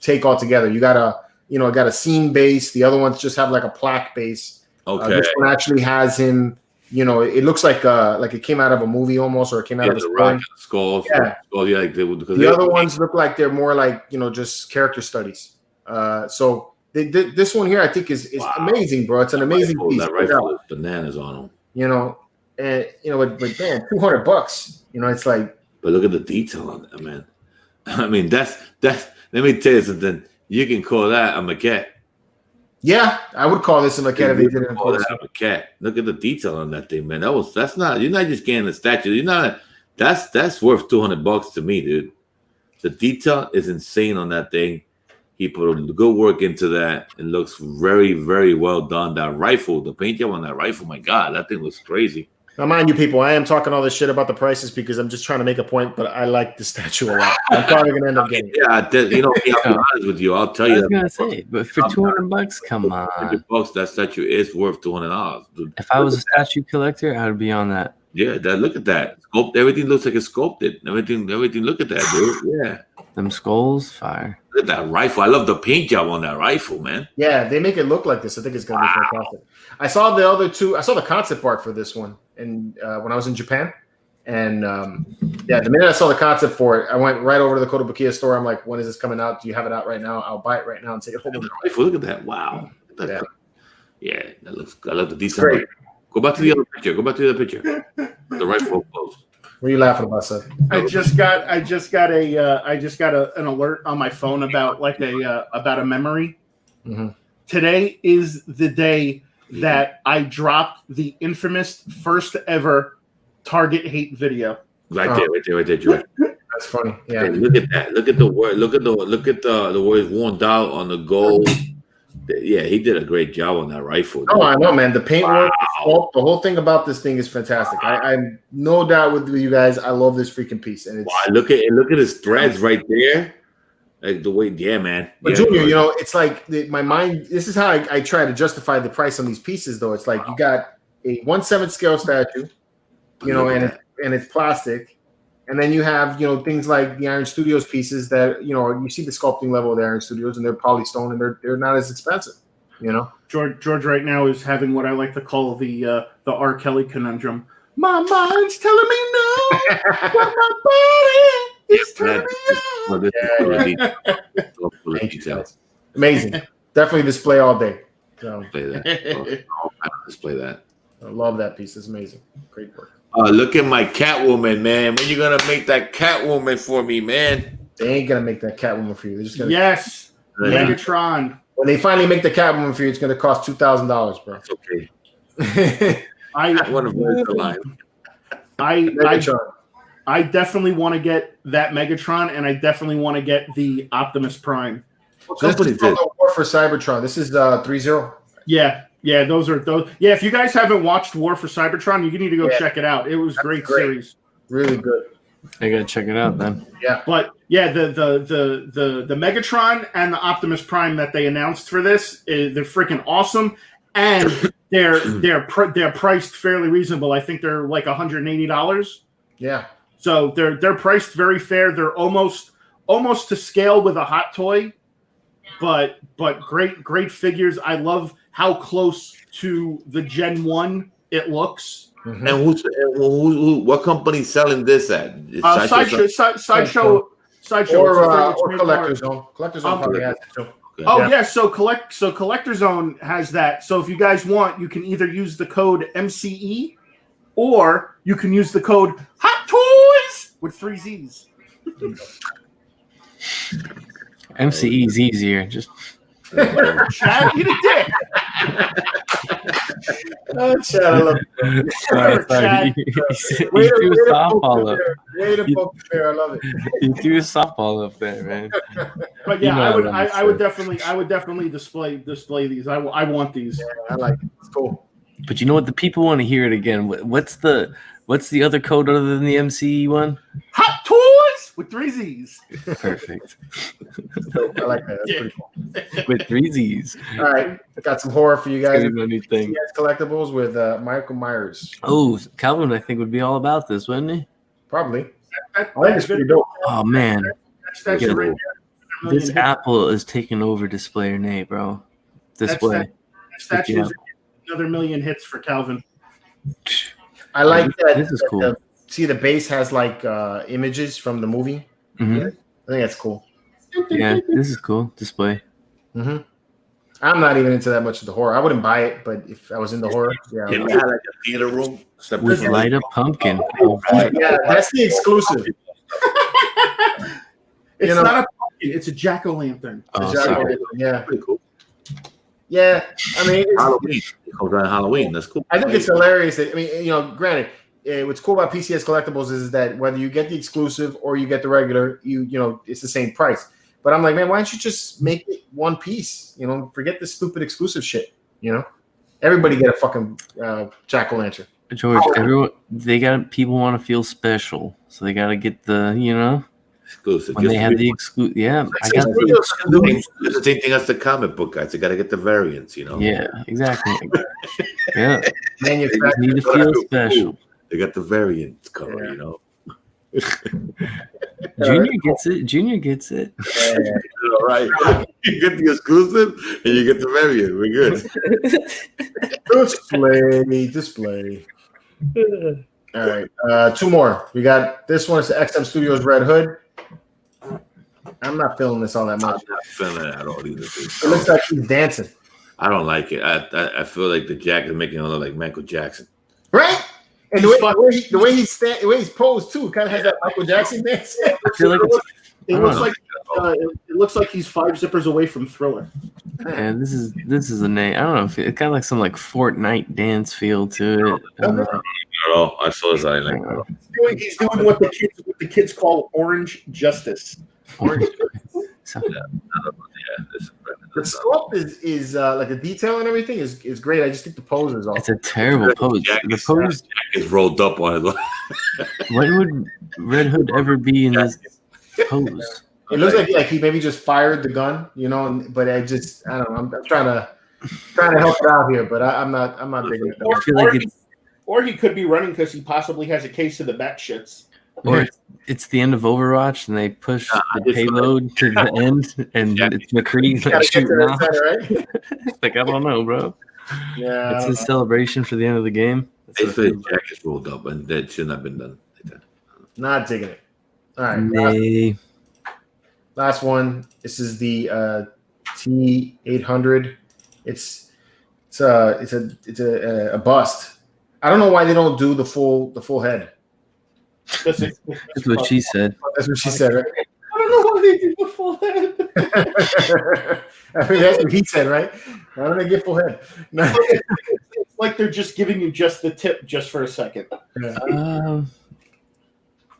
B: take altogether. You got a scene base. The other ones just have like a plaque base.
A: Okay,
B: this one actually has him. It looks like it came out of a movie almost, or it came out of a story.
A: Skulls.
B: Yeah. The other ones look like they're more like just character studies. So this one here, I think, is amazing, bro. It's an amazing piece.
A: That rifle is bananas on them.
B: And but man, $200. It's like.
A: But look at the detail on that, man. I mean, that's. Let me tell you something. You can call that a maquette.
B: Yeah, I would call this a maquette if they did it in
A: call that a maquette. Look at the detail on that thing, man. That's not. You're not just getting a statue. You're not. That's worth $200 to me, dude. The detail is insane on that thing. He put a good work into that. It looks very, very well done. That rifle, the paint job on that rifle, my God, that thing looks crazy.
B: Now, mind you, people, I am talking all this shit about the prices because I'm just trying to make a point, but I like the statue a lot. I'm probably going to end up getting it.
A: Yeah, I'll be honest with you. I'll tell you.
D: I was going to say, but for $200, come on.
A: $200, that statue is worth $200. Dude.
D: If I was a statue collector, I would be on that.
A: Yeah, look at that. Everything looks like it's sculpted. Everything, look at that, dude. Yeah.
D: Them skulls, fire.
A: Look at that rifle. I love the paint job on that rifle, man.
B: Yeah, they make it look like this. I think it's going to be fantastic. I saw the other 2. I saw the concept art for this one and when I was in Japan. And the minute I saw the concept for it, I went right over to the Kotobukiya store. I'm like, when is this coming out? Do you have it out right now? I'll buy it right now and take it home.
A: Look at that. Wow. Yeah, that looks good. I love the detail. Great. Go back to the other picture. The rifle close.
B: What are you laughing about, Seth?
C: I just got an alert on my phone about about a memory.
B: Mm-hmm.
C: Today is the day that I dropped the infamous first ever Target hate video.
A: Right there, George.
B: That's funny. Yeah.
A: Hey, look at that. Look at the word. Look at the words worn out on the gold. Yeah, he did a great job on that rifle.
B: Oh, I know, man. The paintwork, the whole thing about this thing is fantastic. I'm no doubt with you guys. I love this freaking piece. And it's
A: look at his threads right there. Like the way, man.
B: But Junior, it's like my mind. This is how I try to justify the price on these pieces, though. It's like you got a 1/7 scale statue, and it's plastic. And then you have, things like the Iron Studios pieces that, you see the sculpting level of the Iron Studios, and they're polystone, and they're not as expensive,
C: George right now is having what I like to call the R. Kelly conundrum. My mind's telling me no, but my body is telling me
B: yes. Amazing. Definitely display all day. So.
A: Display that. Display that.
B: I love that piece. It's amazing. Great work.
A: Look at my Catwoman, man. When you gonna make that Catwoman for me, man?
B: They ain't gonna make that Catwoman for you. They're just gonna.
C: Yes, Megatron.
B: When they finally make the Catwoman for you, it's gonna cost $2,000, bro.
A: It's okay. I want to break the line.
C: I definitely want to get that Megatron, and I definitely want to get the Optimus Prime.
B: This is from the War for Cybertron. This is 3-0.
C: Yeah, those are those. Yeah, if you guys haven't watched War for Cybertron, you need to go check it out. It was great series. Really good.
D: I gotta check it out then.
C: Yeah, but yeah, the Megatron and the Optimus Prime that they announced for this, they're freaking awesome, and they're priced fairly reasonable. I think they're like $180.
B: Yeah.
C: So they're priced very fair. They're almost to scale with a hot toy, but great figures. I love how close to the Gen 1 it looks.
A: Mm-hmm. And what company's selling this at?
C: Sideshow
B: or Collector Zone. Collector Zone probably has it too.
C: Okay. So Collector Zone has that. So if you guys want, you can either use the code MCE or you can use the code Hot Toys with 3 Z's.
D: MCE is easier. Just
C: Chad, eat a dick.
B: Oh, Chad, I love it.
D: Sorry. He threw a softball up.
B: Way to poke the bear. I love it.
D: He threw a softball up there, man.
C: But yeah, I would definitely display these. I want these.
B: Yeah, I like it. It's cool.
D: But you know what? The people want to hear it again. What's the other code other than the MCE one?
C: Hot Toys with 3 Z's.
D: Perfect.
B: I like that. That's pretty cool.
D: With 3 Z's.
B: All right, I got some horror for you guys.
D: My new thing.
B: Collectibles with Michael Myers.
D: Oh, Calvin, I think would be all about this, wouldn't he?
B: Probably. I think it's pretty dope.
D: Oh man,
C: That's right there.
D: this Apple is taking over Display or Nay, bro. Display.
C: That statue is another million hits for Calvin.
B: I like that.
D: This is cool.
B: See, the base has like images from the movie.
D: Mm-hmm.
B: I think that's cool.
D: Yeah, this is cool. Display.
B: Mm-hmm. I'm not even into that much of the horror. I wouldn't buy it, but if I was in the horror, yeah.
A: Can we have like a theater room
D: with light up pumpkin?
B: Yeah, that's the exclusive.
C: It's not a pumpkin. It's a jack-o'-lantern.
B: Yeah.
A: Pretty cool.
B: Yeah, I mean,
A: Halloween. It comes around Halloween. That's cool.
B: I think it's hilarious that, I mean, granted, what's cool about PCS Collectibles is that whether you get the exclusive or you get the regular, it's the same price. But I'm like, man, why don't you just make it one piece? Forget this stupid exclusive shit. Everybody get a fucking jack-o'-lantern.
D: George, people want to feel special, so they got to get the
A: exclusive.
D: When they have the exclusive, yeah.
A: I got the same thing as the comic book guys. They got to get the variants,
D: Yeah, exactly. Yeah,
B: man, you
D: need to feel special.
A: They got the variant cover,
D: Junior gets it.
A: Yeah. All right. You get the exclusive and you get the variant. We're good.
B: Display. All right. 2 more. We got this one. It's the XM Studios Red Hood. I'm not feeling this all that much.
A: I'm not feeling it at all either.
B: It looks like he's dancing.
A: I don't like it. I feel like the jacket is making it look like Michael Jackson.
B: Right? And the way he's posed too, kind of has that Michael Jackson dance.
D: I feel like
C: it looks like he's 5 zippers away from Thriller.
D: And this is a name. I don't know if it's kind of like some like Fortnite dance feel to it.
A: Oh, I saw his eye like
C: he's doing what the kids call orange justice.
B: Orange.
A: The
B: sculpt is like the detail and everything is great. I just think the pose is off.
D: It's a terrible pose. The pose
A: is rolled up on it.
D: When would Red Hood ever be in this pose?
B: It looks like he maybe just fired the gun, but I don't know. I'm trying to help it out here, but I'm not digging it.
D: I feel like
C: or he could be running because he possibly has a case of the bat shits.
D: Or it's the end of Overwatch and they push the payload to the end and it's McCree like shooting off. Right? Like, I don't know, bro.
B: Yeah,
D: it's a celebration for the end of the game.
A: They feel jackets rolled up and that shouldn't have been done.
B: Not digging it. All right. Last one. This is the T800. It's a bust. I don't know why they don't do the full head.
D: That's what she said.
B: That's what she said, right?
C: I don't know why they do the full head.
B: I mean, that's what he said, right? Why don't they get full head?
C: It's like they're just giving you just the tip just for a second.
B: Yeah.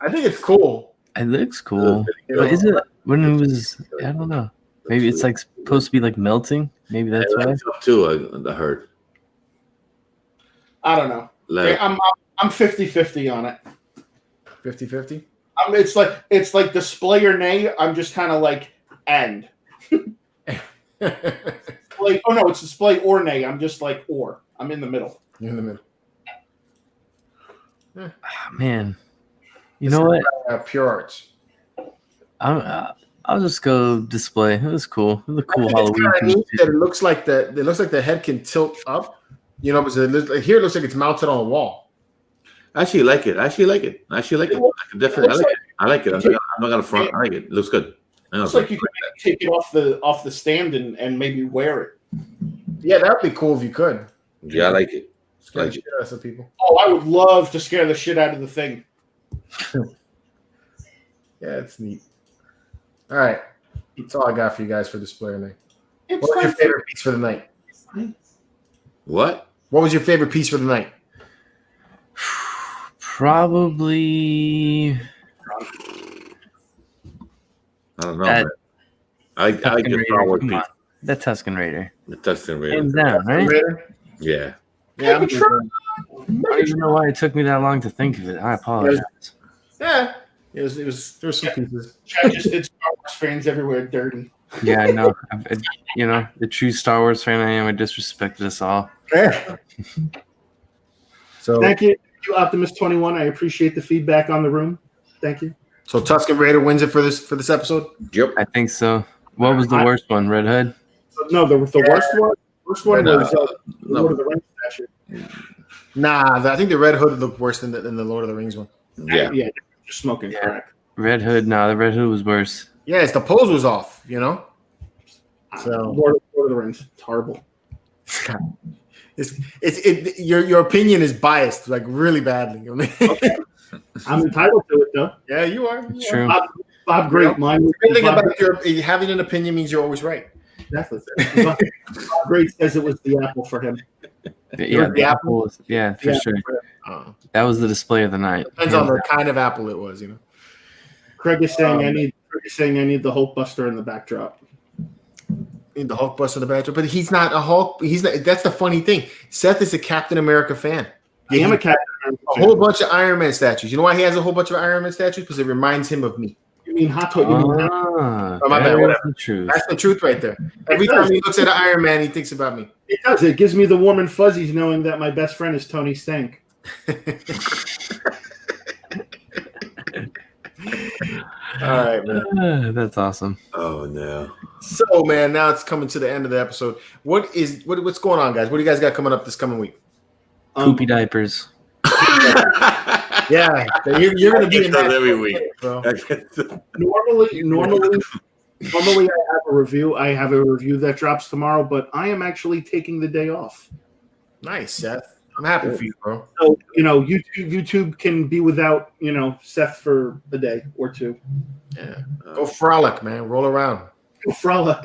B: I think it's cool.
D: It looks cool. But is it when it was? I don't know. Maybe it's like supposed to be like melting. Maybe that's why.
A: Too. I heard.
C: I don't know. I'm 50-50 on it.
B: 50-50?
C: It's like display or nay. I'm just kind of like and. Like, oh no, it's display or nay. I'm just like or. I'm in the middle.
B: You're in the middle.
D: Oh, man, you know what?
B: Pure Arts.
D: I'll just go display. It was cool. It was a cool Halloween.
B: It looks like the head can tilt up. You know, because here it looks like it's mounted on a wall.
A: I actually like it. I can definitely. I like it. I'm not gonna front. I like it. It looks good.
C: Looks like you could take it off the stand and maybe wear it.
B: Yeah, that'd be cool if you could.
A: Yeah, I like it.
B: Scare the shit out of some people.
C: Oh, I would love to scare the shit out of the thing.
B: Yeah, it's neat. All right, that's all I got for you guys for display tonight. What was your favorite piece for the night?
A: What?
B: What was your favorite piece for the night?
D: Probably.
A: I don't know. Man. I like the Star Wars piece.
D: The Tusken Raider.
A: The Tusken Raider.
D: Hands down, right?
A: Yeah.
B: Yeah.
D: I don't even know why it took me that long to think of it. I apologize.
B: Yeah. There was some pieces.
C: I just did Star Wars fans everywhere dirty.
D: Yeah, I know. You know, the true Star Wars fan I am, I disrespected us all.
B: Yeah. So
C: thank you, Optimus 21. I appreciate the feedback on the room. Thank you.
B: So Tusken Raider wins it for this episode?
A: Yep.
D: I think so. What was the worst one? Red Hood?
C: No, the worst one. Worst one was Lord of the Rings statue.
B: Nah, I think the Red Hood looked worse than the Lord of the Rings one.
C: Yeah. Just smoking crack.
D: Red Hood. No, the Red Hood was worse.
B: Yes, the pose was off. You know. So
C: Lord of the Rings, it's horrible.
B: Your opinion is biased, like really badly.
C: Okay. I'm entitled to it though.
B: Yeah, you are.
D: It's true.
C: Bob Great. Mine.
B: The thing about having an opinion means you're always right.
C: Exactly. Bob Great says it was the apple for him.
D: Yeah, the apple. Yeah, for sure. That was the display of the night.
B: Depends on the kind of apple it was, you know.
C: Craig is saying I need the Hulk Buster in the backdrop.
B: Need the Hulk Buster in the backdrop, but he's not a Hulk. He's not. That's the funny thing. Seth is a Captain America fan.
C: I am a Captain America
B: fan. A whole bunch of Iron Man statues. You know why he has a whole bunch of Iron Man statues? Because it reminds him of me.
C: You mean Hot Toy?
B: My bad. Whatever. The truth. That's the truth right there. Every time he looks at an Iron Man, he thinks about me.
C: It does. It gives me the warm and fuzzies knowing that my best friend is Tony Stank.
B: All right, man.
D: That's awesome.
A: Oh no.
B: So, man, now it's coming to the end of the episode. What's going on, guys? What do you guys got coming up this coming week?
D: Poopy diapers.
B: Yeah, you're going to be in that
A: every week,
B: bro.
C: Normally, I have a review. I have a review that drops tomorrow, but I am actually taking the day off.
B: Nice, Seth. I'm happy for you, bro.
C: So, YouTube can be without, Seth for a day or two.
B: Yeah. Go frolic, man. Roll around.
C: Go frolic.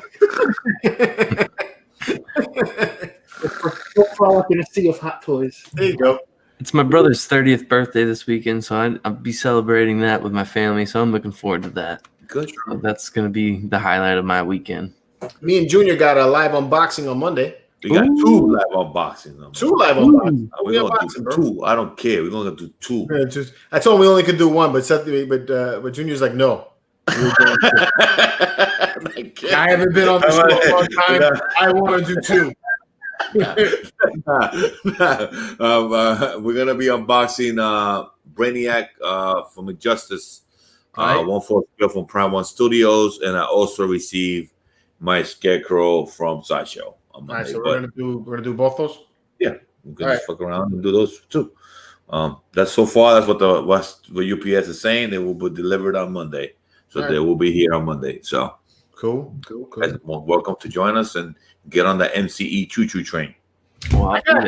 C: Go frolic in a sea of hot toys.
B: There you go.
D: It's my brother's 30th birthday this weekend, so I'll be celebrating that with my family, so I'm looking forward to that.
A: Good.
D: So that's going to be the highlight of my weekend.
B: Me and Junior got a live unboxing on Monday.
A: We got 2 live unboxings.
B: 2 live unboxings.
A: We're going to do 2. I don't care. We're going to do 2.
B: Yeah, I told him we only could do 1, but Junior's like, no. I haven't been on the show a long time. I want to do 2.
A: We're gonna be unboxing Brainiac from Injustice, 140 from Prime One Studios, and I also received my Scarecrow from Sideshow on Monday.
B: All right, so we're gonna do both those.
A: Yeah, we can just fuck around and do those too. That's what UPS is saying. They will be delivered on Monday, so they will be here on Monday. So
B: cool.
A: Welcome to join us and get on the MCE choo-choo train.
D: Well,
B: I got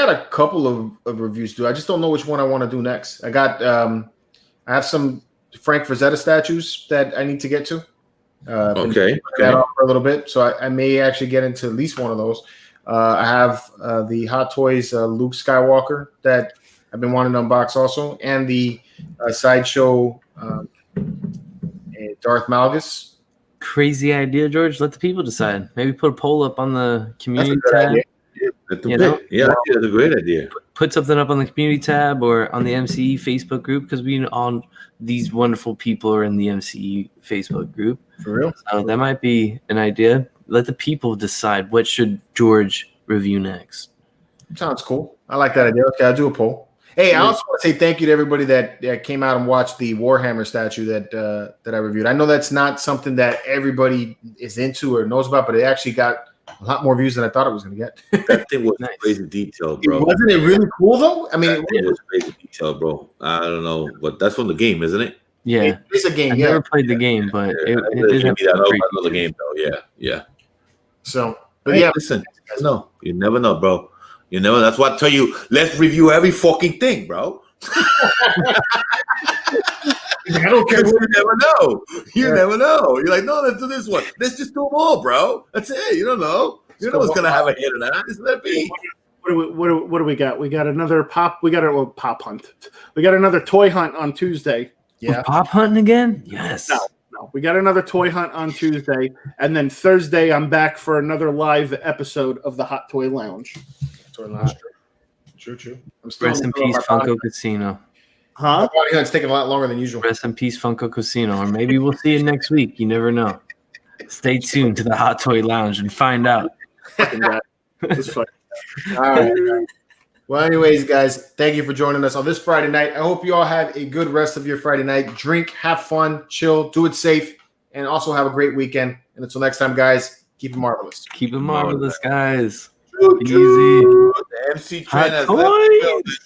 B: a couple of reviews to do. I just don't know which one I want to do next. I have some Frank Frazetta statues that I need to get to.
A: Okay.
B: That off for a little bit, so I may actually get into at least one of those. I have the Hot Toys Luke Skywalker that I've been wanting to unbox also, and the Sideshow Darth Malgus.
D: Crazy idea, George. Let the people decide. Maybe put a poll up on the community tab.
A: Yeah, that's a great idea.
D: Put something up on the community tab or on the MCE Facebook group, because we all these wonderful people are in the MCE Facebook group.
B: For real?
D: So that might be an idea. Let the people decide what should George review next.
B: Sounds cool. I like that idea. Okay, I'll do a poll. Hey, I also want to say thank you to everybody that came out and watched the Warhammer statue that I reviewed. I know that's not something that everybody is into or knows about, but it actually got a lot more views than I thought it was going to get.
A: That thing was crazy detailed, bro.
B: Wasn't it really cool, though? I mean,
A: it was crazy detailed, bro. I don't know, but that's from the game, isn't it?
D: Yeah.
B: It's a game,
D: I never played the game, but it did have
A: another game, though. Yeah.
B: So, but yeah.
A: Listen, you never know, bro. You know, that's why I tell you, let's review every fucking thing, bro.
B: I don't care.
A: You never know. You never know. You're like, no, let's do this one. Let's just do them all, bro. That's it. You don't know. You know what's gonna have a hit or not. Just let it be.
C: What do we got? We got another pop. We got a pop hunt. We got another toy hunt on Tuesday.
D: Yeah. We're pop hunting again? Yes.
C: No. We got another toy hunt on Tuesday, and then Thursday I'm back for another live episode of the Hot Toy Lounge.
B: True.
D: Rest in peace, Funko Casino.
C: Huh?
B: It's taking a lot longer than usual.
D: Rest in peace, Funko Casino. Or maybe we'll see you next week. You never know. Stay tuned to the Hot Toy Lounge and find out.
C: It's fun.
B: All right. Well, anyways, guys, thank you for joining us on this Friday night. I hope you all have a good rest of your Friday night. Drink, have fun, chill, do it safe, and also have a great weekend. And until next time, guys, keep it marvelous.
D: Keep it marvelous, guys.
A: Easy. The MC
D: Hot toys.